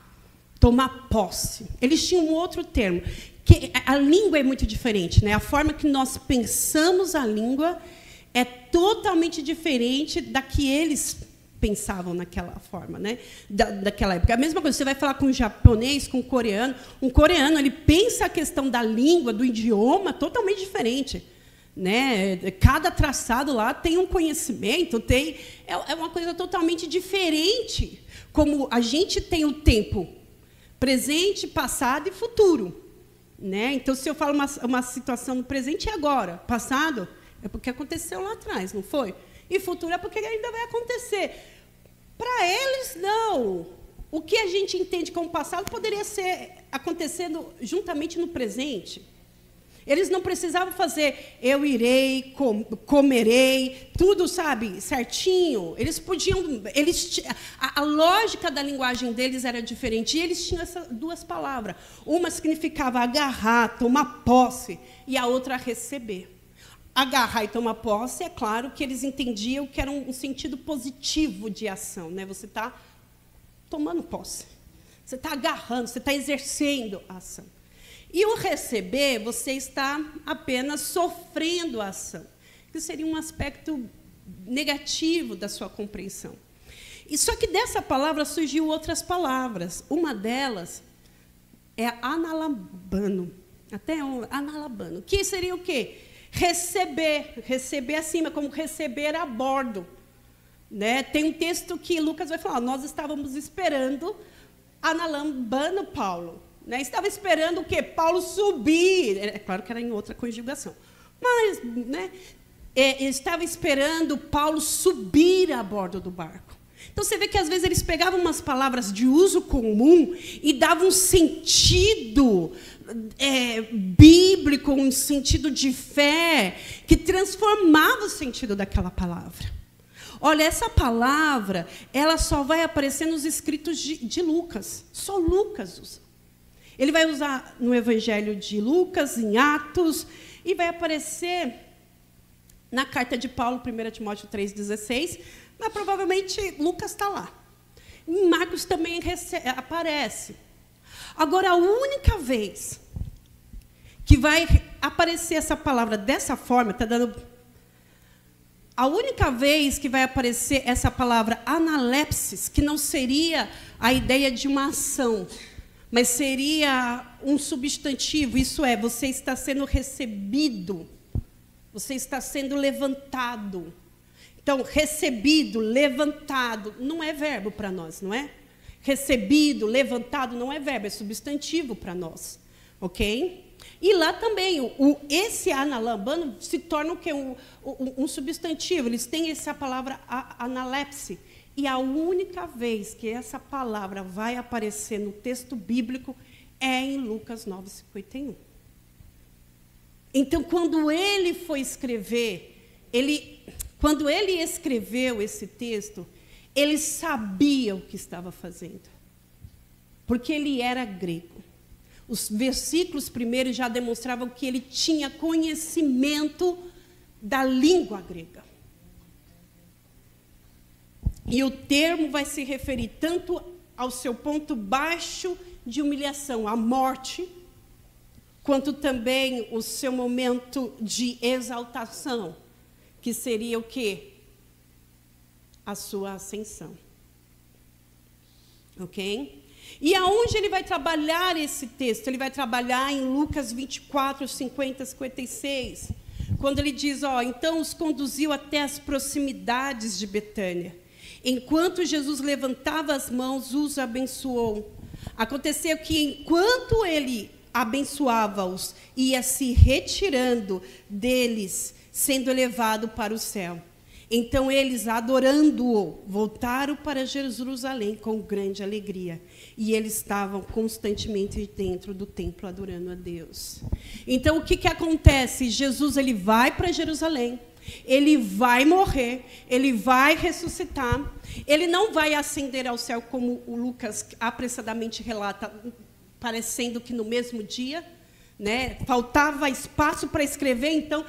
tomar posse. Eles tinham um outro termo, que a língua é muito diferente, né? A forma que nós pensamos a língua é totalmente diferente da que eles pensavam naquela forma, né? Daquela época. A mesma coisa, você vai falar com um japonês, com um coreano, ele pensa a questão da língua, do idioma, totalmente diferente. Né? Cada traçado lá tem um conhecimento, é uma coisa totalmente diferente. Como a gente tem o tempo presente, passado e futuro. Né? Então, se eu falo uma situação no presente, é agora. Passado é porque aconteceu lá atrás, não foi? E futuro é porque ainda vai acontecer. Para eles, não. O que a gente entende como passado poderia ser acontecendo juntamente no presente. Eles não precisavam fazer, eu irei, comerei, tudo, sabe, certinho. Eles podiam, a lógica da linguagem deles era diferente. E eles tinham essas duas palavras. Uma significava agarrar, tomar posse, e a outra receber. Agarrar e tomar posse, é claro que eles entendiam que era um sentido positivo de ação, né? Você está tomando posse, você está agarrando, você está exercendo a ação. E o receber, você está apenas sofrendo a ação, que seria um aspecto negativo da sua compreensão. E só que dessa palavra surgiu outras palavras. Uma delas é analabano, analabano, que seria o quê? Receber acima, como receber a bordo. Né? Tem um texto que Lucas vai falar, nós estávamos esperando analambano Paulo. Né? Estava esperando o quê? Paulo subir. É claro que era em outra conjugação. Mas, né, estava esperando Paulo subir a bordo do barco. Então, você vê que, às vezes, eles pegavam umas palavras de uso comum e davam um sentido bíblico, um sentido de fé, que transformava o sentido daquela palavra. Olha, essa palavra, ela só vai aparecer nos escritos de Lucas. Só Lucas usa. Ele vai usar no Evangelho de Lucas, em Atos, e vai aparecer na carta de Paulo, 1 Timóteo 3,16, mas provavelmente Lucas está lá. Em Marcos também aparece. Agora, a única vez que vai aparecer essa palavra dessa forma, está dando... A única vez que vai aparecer essa palavra analepsis, que não seria a ideia de uma ação, mas seria um substantivo, isso é, você está sendo recebido, você está sendo levantado. Então, recebido, levantado, não é verbo para nós, não é? Recebido, levantado, não é verbo, é substantivo para nós, ok? E lá também, esse analambano se torna o quê? Um substantivo, eles têm essa palavra analepse. E a única vez que essa palavra vai aparecer no texto bíblico é em Lucas 9:51. Então, quando ele foi escrever, quando ele escreveu esse texto, ele sabia o que estava fazendo, porque ele era grego. Os versículos primeiros já demonstravam que ele tinha conhecimento da língua grega. E o termo vai se referir tanto ao seu ponto baixo de humilhação, a morte, quanto também o seu momento de exaltação, que seria o quê? A sua ascensão. Ok? E aonde ele vai trabalhar esse texto? Ele vai trabalhar em Lucas 24, 50, 56, quando ele diz, então os conduziu até as proximidades de Betânia. Enquanto Jesus levantava as mãos, os abençoou. Aconteceu que, enquanto ele abençoava-os, ia se retirando deles, sendo elevado para o céu. Então, eles, adorando-o, voltaram para Jerusalém com grande alegria. E eles estavam constantemente dentro do templo, adorando a Deus. Então, o que acontece? Jesus ele vai para Jerusalém. Ele vai morrer, ele vai ressuscitar, ele não vai ascender ao céu como o Lucas apressadamente relata, parecendo que no mesmo dia, né? Faltava espaço para escrever, então,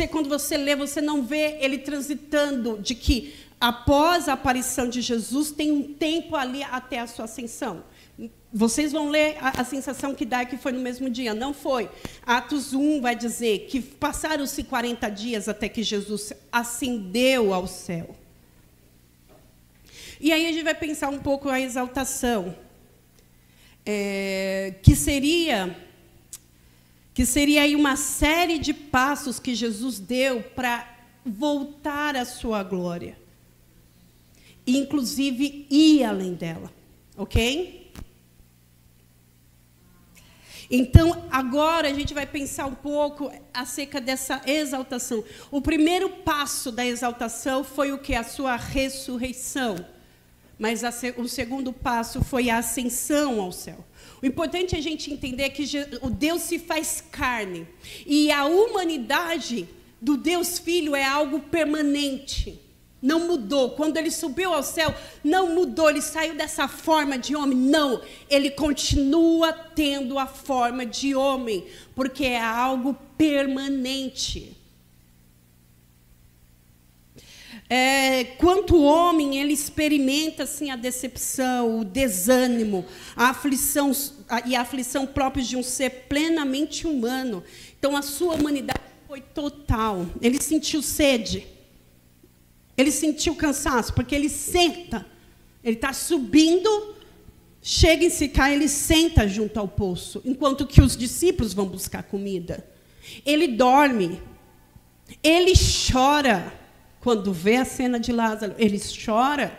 quando você lê, você não vê ele transitando de que, após a aparição de Jesus, tem um tempo ali até a sua ascensão. Vocês vão ler a sensação que dá que foi no mesmo dia. Não foi. Atos 1 vai dizer que passaram-se 40 dias até que Jesus ascendeu ao céu. E aí a gente vai pensar um pouco a exaltação, que seria aí uma série de passos que Jesus deu para voltar à sua glória. E, inclusive, ir além dela. Ok? Então, agora a gente vai pensar um pouco acerca dessa exaltação. O primeiro passo da exaltação foi o quê? A sua ressurreição. mas o segundo passo foi a ascensão ao céu. O importante é a gente entender que o Deus se faz carne. E a humanidade do Deus Filho é algo permanente. Não mudou. Quando ele subiu ao céu, não mudou. Ele saiu dessa forma de homem. Não. Ele continua tendo a forma de homem. Porque é algo permanente. Quanto homem, ele experimenta assim, a decepção, o desânimo, a aflição próprios de um ser plenamente humano. Então, a sua humanidade foi total. Ele sentiu sede. Ele sentiu cansaço, porque ele senta. Ele está subindo, chega em Sicá, ele senta junto ao poço, enquanto que os discípulos vão buscar comida. Ele dorme. Ele chora. Quando vê a cena de Lázaro, ele chora.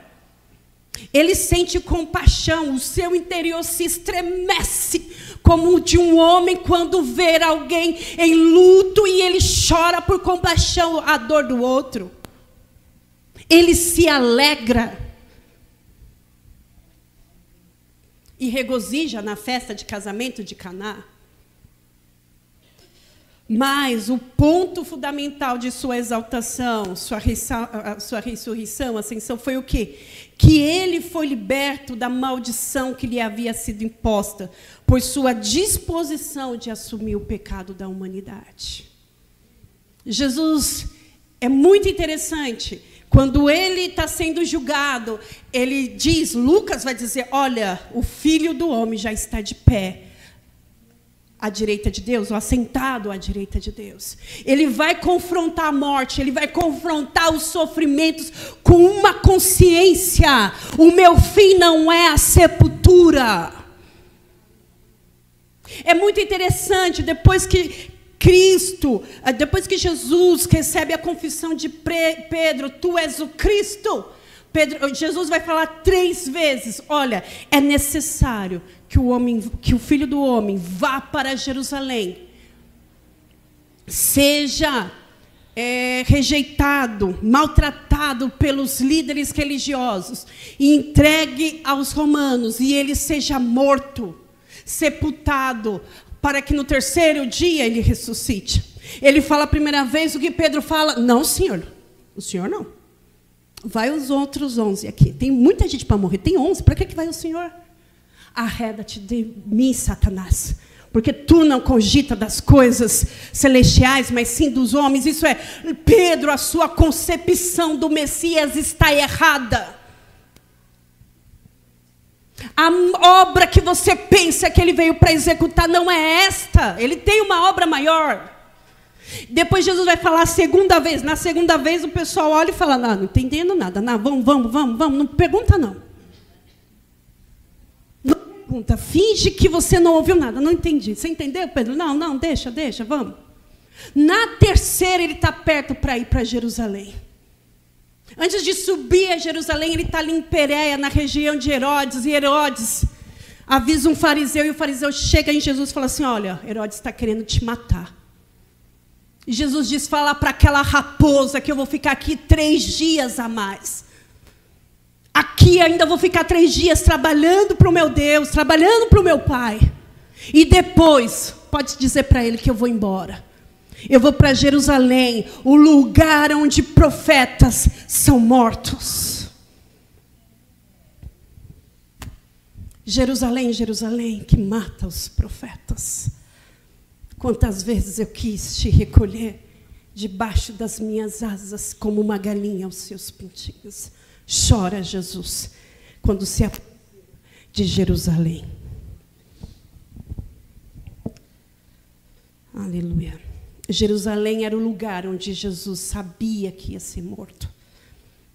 Ele sente compaixão, o seu interior se estremece, como o de um homem quando vê alguém em luto e ele chora por compaixão à dor do outro. Ele se alegra e regozija na festa de casamento de Caná. Mas o ponto fundamental de sua exaltação, sua ressurreição, ascensão, foi o quê? Que ele foi liberto da maldição que lhe havia sido imposta, por sua disposição de assumir o pecado da humanidade. Jesus é muito interessante. Quando ele está sendo julgado, ele diz, Lucas vai dizer, olha, o Filho do Homem já está de pé à direita de Deus, ou assentado à direita de Deus. Ele vai confrontar a morte, ele vai confrontar os sofrimentos com uma consciência. O meu fim não é a sepultura. É muito interessante, depois que Jesus recebe a confissão de Pedro, tu és o Cristo. Jesus vai falar 3 vezes, olha, é necessário que o Filho do Homem vá para Jerusalém, seja rejeitado, maltratado pelos líderes religiosos, e entregue aos romanos, e ele seja morto, sepultado, para que no 3º dia ele ressuscite. Ele fala a primeira vez o que Pedro fala, não, senhor, o senhor não. Vai os outros 11 aqui. Tem muita gente para morrer. Tem 11. Para que vai o Senhor? Arreda-te de mim, Satanás. Porque tu não cogita das coisas celestiais, mas sim dos homens. Isso é, Pedro, a sua concepção do Messias está errada. A obra que você pensa que ele veio para executar não é esta. Ele tem uma obra maior. Depois Jesus vai falar a segunda vez. Na segunda vez o pessoal olha e fala, não entendendo nada. Não, vamos. Não pergunta não. Não pergunta. Finge que você não ouviu nada. Não entendi. Você entendeu, Pedro? Não, deixa, vamos. Na 3ª ele está perto para ir para Jerusalém. Antes de subir a Jerusalém, ele está ali em Pérea, na região de Herodes. E Herodes avisa um fariseu, e o fariseu chega em Jesus e fala assim, olha, Herodes está querendo te matar. E Jesus diz, fala para aquela raposa que eu vou ficar aqui 3 dias a mais. Aqui ainda vou ficar 3 dias trabalhando para o meu Deus, trabalhando para o meu Pai. E depois, pode dizer para ele que eu vou embora. Eu vou para Jerusalém, o lugar onde profetas são mortos. Jerusalém, Jerusalém, que mata os profetas. Quantas vezes eu quis te recolher debaixo das minhas asas, como uma galinha aos seus pintinhos. Chora, Jesus, quando se aproxima de Jerusalém. Aleluia. Jerusalém era o lugar onde Jesus sabia que ia ser morto.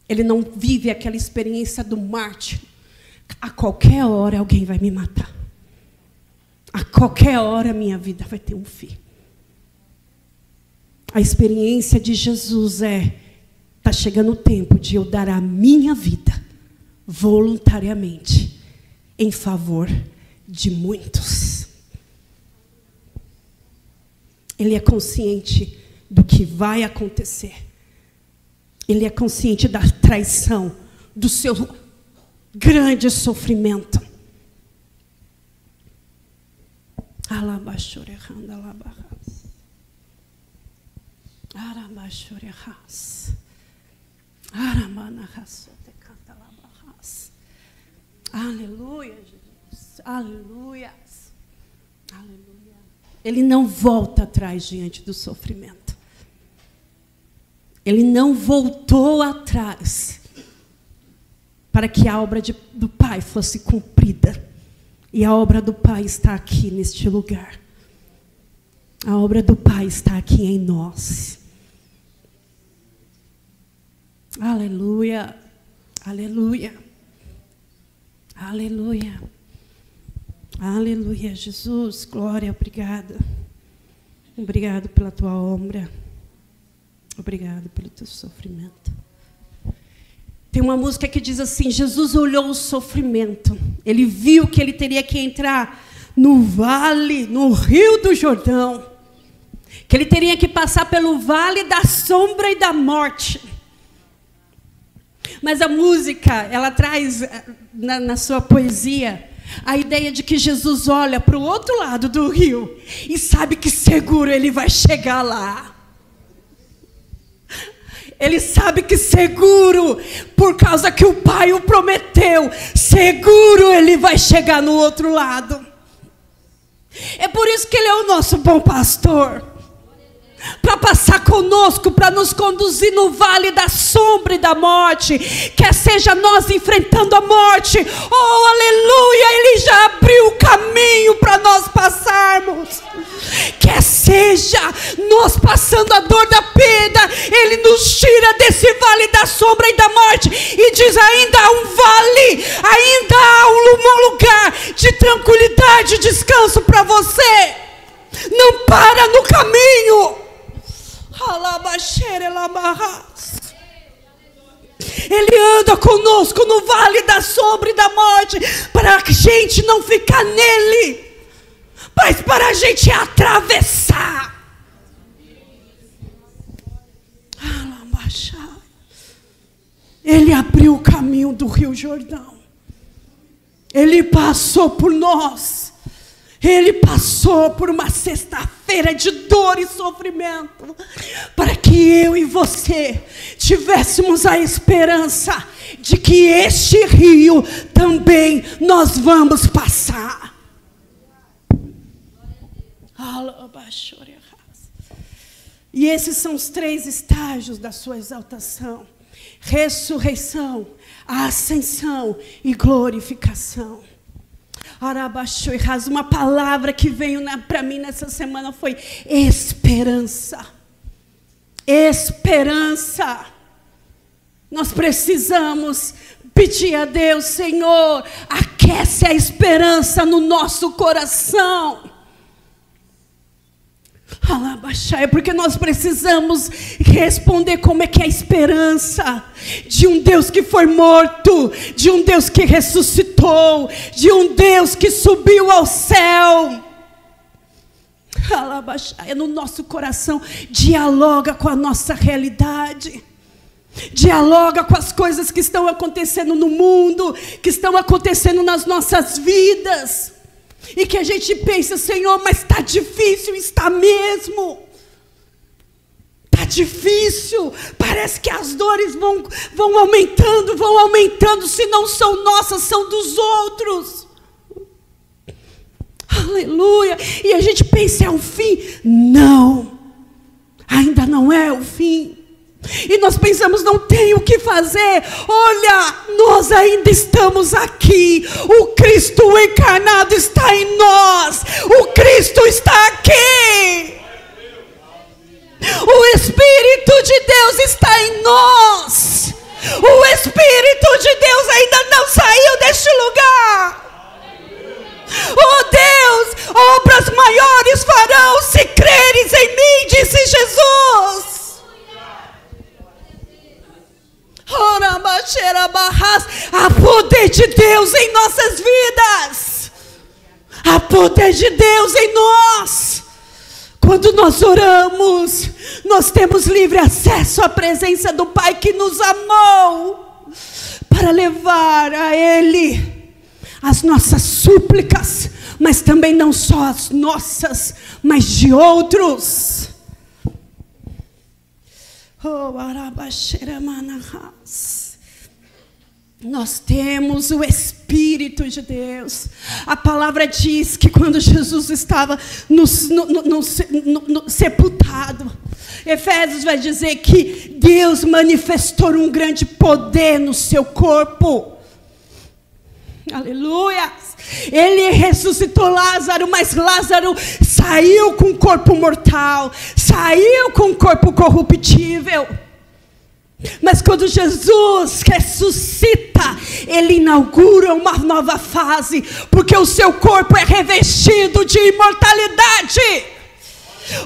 Ele não vive aquela experiência do mártir. A qualquer hora alguém vai me matar. A qualquer hora a minha vida vai ter um fim. A experiência de Jesus está chegando o tempo de eu dar a minha vida voluntariamente em favor de muitos. Ele é consciente do que vai acontecer. Ele é consciente da traição, do seu grande sofrimento. Aleluia, Jesus. Aleluia. Aleluia. Ele não volta atrás diante do sofrimento. Ele não voltou atrás para que a obra do Pai fosse cumprida. E a obra do Pai está aqui neste lugar. A obra do Pai está aqui em nós. Aleluia. Aleluia. Aleluia. Aleluia, Jesus. Glória, obrigada. Obrigado pela tua obra. Obrigado pelo teu sofrimento. Tem uma música que diz assim: Jesus olhou o sofrimento. Ele viu que ele teria que entrar no vale, no Rio do Jordão. Que ele teria que passar pelo vale da sombra e da morte. Mas a música, ela traz na sua poesia a ideia de que Jesus olha para o outro lado do rio e sabe que seguro ele vai chegar lá. Ele sabe que seguro, por causa que o Pai o prometeu, seguro ele vai chegar no outro lado. É por isso que ele é o nosso bom pastor. Para passar conosco, para nos conduzir no vale da sombra e da morte, quer seja nós enfrentando a morte, oh aleluia, Ele já abriu o caminho para nós passarmos, quer seja nós passando a dor da perda, Ele nos tira desse vale da sombra e da morte, e diz: ainda há um vale, ainda há um lugar de tranquilidade e descanso para você, não para no caminho. Ele anda conosco no vale da sombra e da morte, para a gente não ficar nele, mas para a gente atravessar. Ele abriu o caminho do Rio Jordão. Ele passou por nós. Ele passou por uma sexta-feira de dor e sofrimento, para que eu e você tivéssemos a esperança de que este rio também nós vamos passar. E esses são os 3 estágios da sua exaltação: ressurreição, ascensão e glorificação. Uma palavra que veio para mim nessa semana foi esperança. Esperança. Nós precisamos pedir a Deus: Senhor, aquece a esperança no nosso coração. É porque nós precisamos responder como é que é a esperança de um Deus que foi morto, de um Deus que ressuscitou, de um Deus que subiu ao céu. No nosso coração dialoga com a nossa realidade, dialoga com as coisas que estão acontecendo no mundo, que estão acontecendo nas nossas vidas. E que a gente pensa: Senhor, mas está difícil, está mesmo. Está difícil, parece que as dores vão aumentando, se não são nossas, são dos outros. Aleluia. E a gente pensa: é o fim? Não, ainda não é o fim. E nós pensamos: não tem o que fazer. Olha, nós ainda estamos aqui. O Cristo encarnado está em nós. O Cristo está aqui. O Espírito de Deus está em nós. O Espírito de Deus ainda não saiu deste lugar. Oh Deus, obras maiores farão se creres em mim, disse Jesus. Há poder de Deus em nossas vidas. Há poder de Deus em nós. Quando nós oramos, nós temos livre acesso à presença do Pai que nos amou, para para levar a Ele as nossas súplicas, mas também não só as nossas, mas de outros. Oh, Arabaxeramanahas. Nós temos o Espírito de Deus. A palavra diz que quando Jesus estava sepultado, Efésios vai dizer que Deus manifestou um grande poder no seu corpo. Aleluia! Ele ressuscitou Lázaro, mas Lázaro saiu com o corpo mortal, saiu com o corpo corruptível. Mas quando Jesus ressuscita, Ele inaugura uma nova fase, porque o seu corpo é revestido de imortalidade.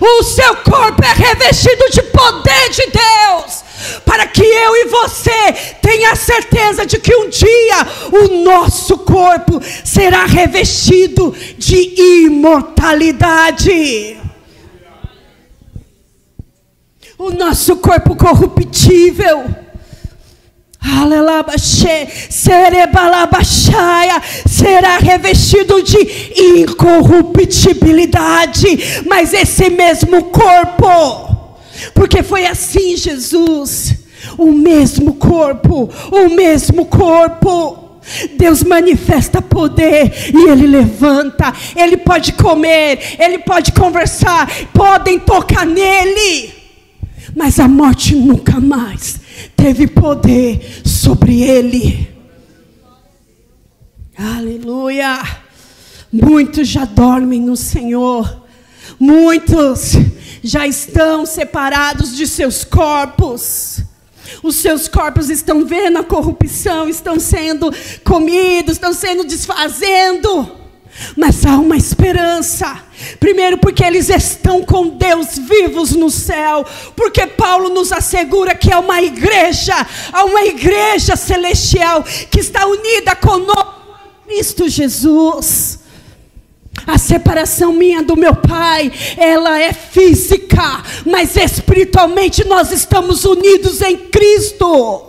O seu corpo é revestido de poder de Deus, para que eu e você tenha a certeza de que um dia o nosso corpo será revestido de imortalidade. O nosso corpo corruptível, será revestido de incorruptibilidade. Mas esse mesmo corpo, porque foi assim Jesus, o mesmo corpo, Deus manifesta poder e Ele levanta. Ele pode comer, Ele pode conversar, podem tocar nele, mas a morte nunca mais teve poder sobre ele. Aleluia. Muitos já dormem no Senhor, muitos já estão separados de seus corpos. Os seus corpos estão vendo a corrupção, estão sendo comidos, estão sendo desfazendo. Mas há uma esperança. Primeiro porque eles estão com Deus vivos no céu. Porque Paulo nos assegura que há uma igreja celestial que está unida conosco em Cristo Jesus. A separação minha do meu pai, ela é física, mas espiritualmente nós estamos unidos em Cristo.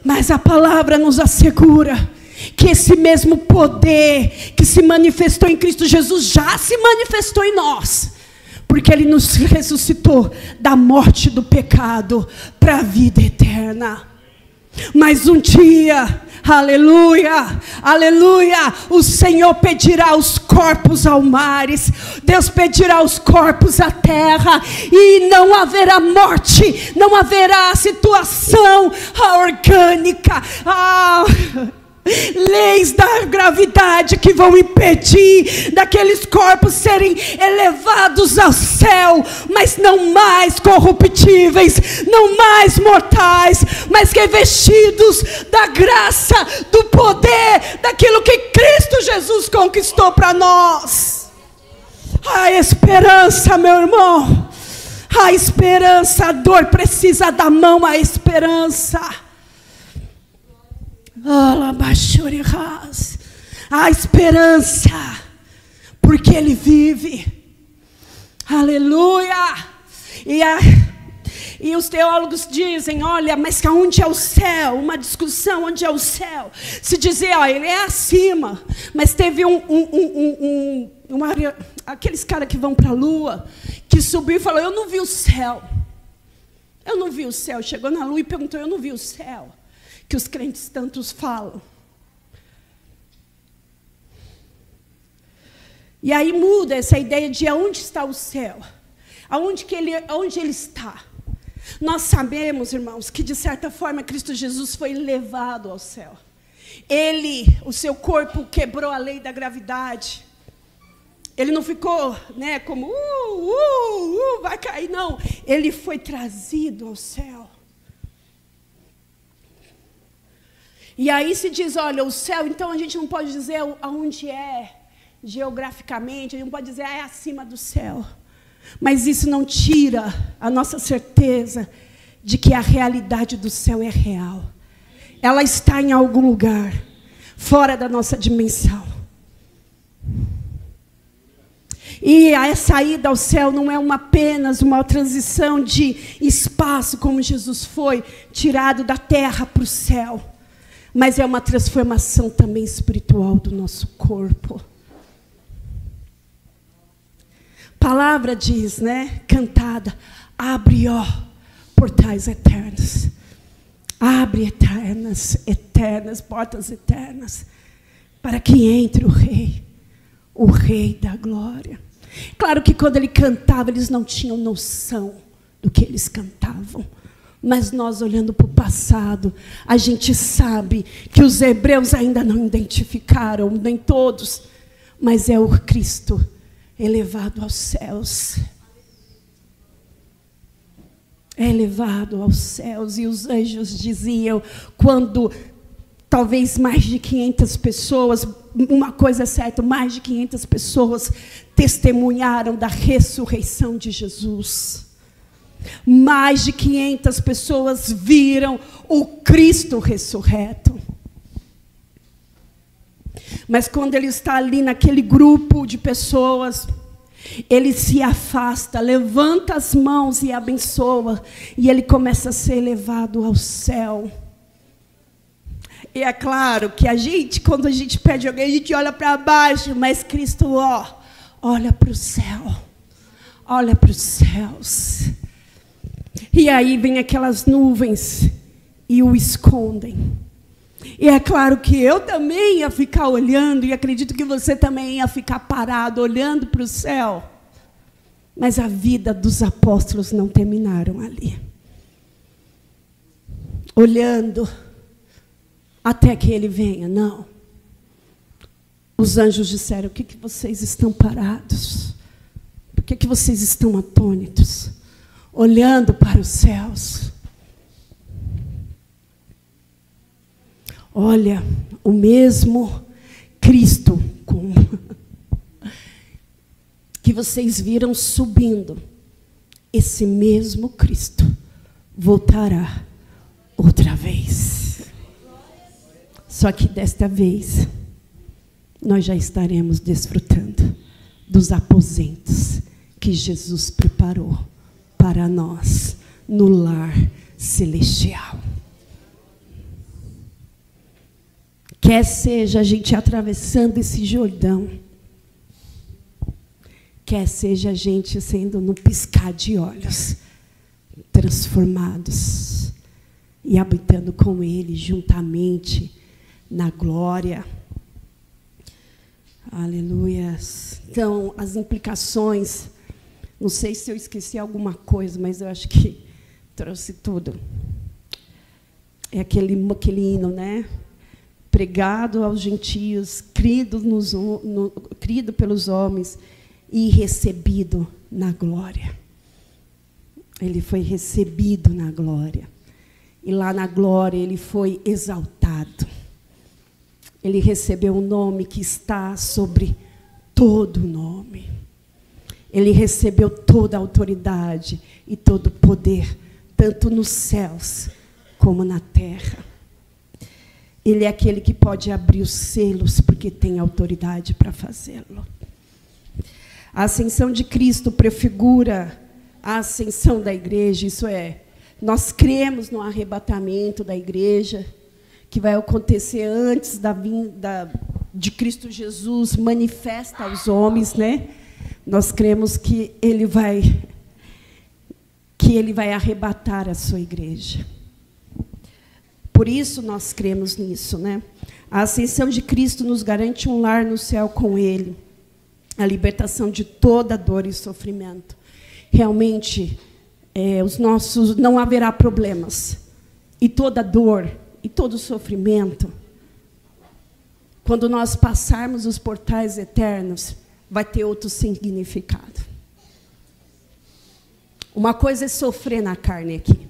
Mas a palavra nos assegura que esse mesmo poder que se manifestou em Cristo Jesus já se manifestou em nós, porque Ele nos ressuscitou da morte do pecado para a vida eterna. Mas um dia, aleluia, aleluia, o Senhor pedirá os corpos ao mares, Deus pedirá os corpos à terra, e não haverá morte, não haverá situação orgânica, leis da gravidade que vão impedir daqueles corpos serem elevados ao céu, mas não mais corruptíveis, não mais mortais, mas revestidos da graça, do poder, daquilo que Cristo Jesus conquistou para nós. A esperança, meu irmão, a esperança, a dor precisa dar mão à esperança. A esperança, porque Ele vive. Aleluia. E os teólogos dizem, olha, mas onde é o céu? Uma discussão, onde é o céu? Se dizer, ó, ele é acima, mas teve aqueles caras que vão para a lua, que subiu e falou, eu não vi o céu. Eu não vi o céu. Chegou na lua e perguntou, eu não vi o céu. Que os crentes tantos falam. E aí muda essa ideia de aonde está o céu, onde ele está. Nós sabemos, irmãos, que de certa forma Cristo Jesus foi levado ao céu. O seu corpo quebrou a lei da gravidade. Ele não ficou, né, como vai cair, não. Ele foi trazido ao céu. E aí se diz, olha, o céu, então a gente não pode dizer aonde é geograficamente, a gente não pode dizer, é acima do céu. Mas isso não tira a nossa certeza de que a realidade do céu é real. Ela está em algum lugar, fora da nossa dimensão. E a saída ao céu não é apenas uma transição de espaço, como Jesus foi tirado da terra para o céu, mas é uma transformação também espiritual do nosso corpo. Palavra diz, né, cantada, abre, ó, portais eternos. Abre eternas, portas eternas, para que entre o Rei da glória. Claro que quando ele cantava, eles não tinham noção do que eles cantavam. Mas nós, olhando para o passado, a gente sabe que os hebreus ainda não identificaram, nem todos, mas é o Cristo elevado aos céus. É elevado aos céus. E os anjos diziam, quando talvez mais de 500 pessoas, uma coisa é certa, mais de 500 pessoas testemunharam da ressurreição de Jesus. Mais de 500 pessoas viram o Cristo ressurreto. Mas quando ele está ali naquele grupo de pessoas, ele se afasta, levanta as mãos e abençoa, e ele começa a ser elevado ao céu. E é claro que a gente, quando a gente pede alguém, a gente olha para baixo, mas Cristo, ó, olha para o céu, olha para os céus. E aí vem aquelas nuvens e o escondem. E é claro que eu também ia ficar olhando, e acredito que você também ia ficar parado, olhando para o céu. Mas a vida dos apóstolos não terminaram ali. Olhando até que ele venha, não. Os anjos disseram, por que vocês estão parados? Por que vocês estão atônitos? Olhando para os céus. Olha, o mesmo Cristo que vocês viram subindo, esse mesmo Cristo voltará outra vez. Só que desta vez, nós já estaremos desfrutando dos aposentos que Jesus preparou para nós no lar celestial. Quer seja a gente atravessando esse Jordão, quer seja a gente sendo num piscar de olhos, transformados e habitando com Ele juntamente na glória. Aleluia. Então, as implicações, não sei se eu esqueci alguma coisa, mas eu acho que trouxe tudo. É aquele hino, né? Pregado aos gentios, crido pelos homens e recebido na glória. Ele foi recebido na glória. E lá na glória ele foi exaltado. Ele recebeu um nome que está sobre todo nome. Ele recebeu toda a autoridade e todo o poder, tanto nos céus como na terra. Ele é aquele que pode abrir os selos, porque tem autoridade para fazê-lo. A ascensão de Cristo prefigura a ascensão da igreja, isso é, nós cremos no arrebatamento da igreja, que vai acontecer antes da vinda de Cristo Jesus, manifesta aos homens, né? Nós cremos que ele vai arrebatar a sua igreja. Por isso nós cremos nisso, né? A ascensão de Cristo nos garante um lar no céu com Ele, a libertação de toda dor e sofrimento. Realmente, não haverá problemas. E toda dor e todo sofrimento, quando nós passarmos os portais eternos, vai ter outro significado. Uma coisa é sofrer na carne aqui.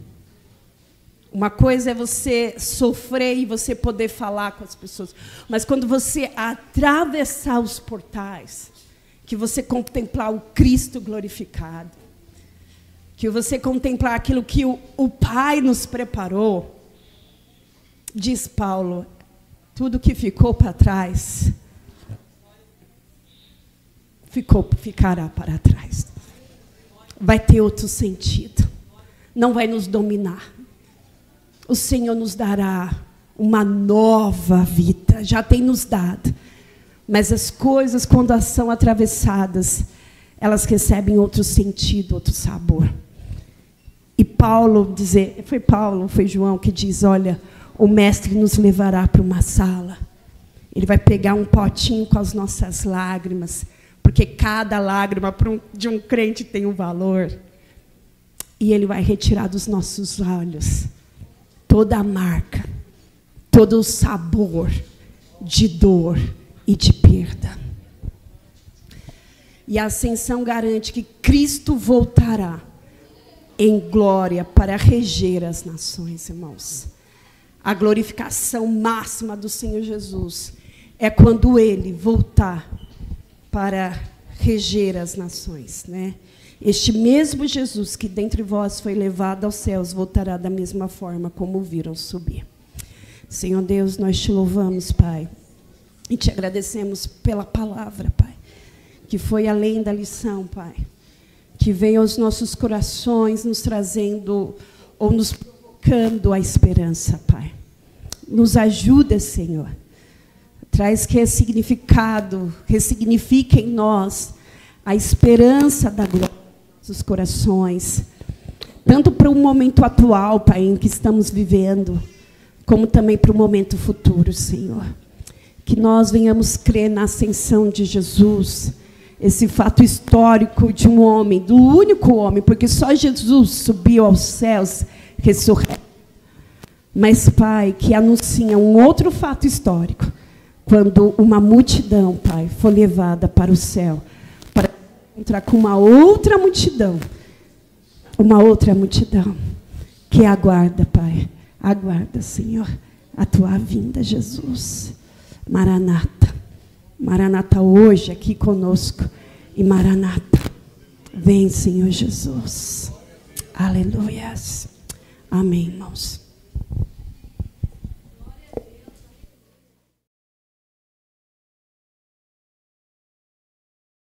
Uma coisa é você sofrer e você poder falar com as pessoas. Mas quando você atravessar os portais, que você contemplar o Cristo glorificado, que você contemplar aquilo que o Pai nos preparou, diz Paulo, tudo que ficou para trás ficará para trás. Vai ter outro sentido. Não vai nos dominar. O Senhor nos dará uma nova vida. Já tem nos dado. Mas as coisas, quando são atravessadas, elas recebem outro sentido, outro sabor. E foi João que diz, olha, o mestre nos levará para uma sala. Ele vai pegar um potinho com as nossas lágrimas, porque cada lágrima de um crente tem um valor. E ele vai retirar dos nossos olhos toda a marca, todo o sabor de dor e de perda. E a ascensão garante que Cristo voltará em glória para reger as nações, irmãos. A glorificação máxima do Senhor Jesus é quando Ele voltar para reger as nações, né? Este mesmo Jesus que dentre vós foi levado aos céus voltará da mesma forma como o viram subir. Senhor Deus, nós te louvamos, Pai, e te agradecemos pela palavra, Pai, que foi além da lição, Pai, que veio aos nossos corações nos trazendo ou nos provocando a esperança, Pai. Nos ajuda, Senhor. Traz ressignifica em nós a esperança da glória dos nossos corações, tanto para o momento atual, Pai, em que estamos vivendo, como também para o momento futuro, Senhor. Que nós venhamos crer na ascensão de Jesus, esse fato histórico de um homem, do único homem, porque só Jesus subiu aos céus, ressurreto. Mas, Pai, que anuncia um outro fato histórico, quando uma multidão, Pai, for levada para o céu, para encontrar com uma outra multidão, que aguarda, Pai, aguarda, Senhor, a tua vinda, Jesus. Maranata, Maranata hoje aqui conosco, e Maranata, vem, Senhor Jesus. Aleluias. Amém, irmãos.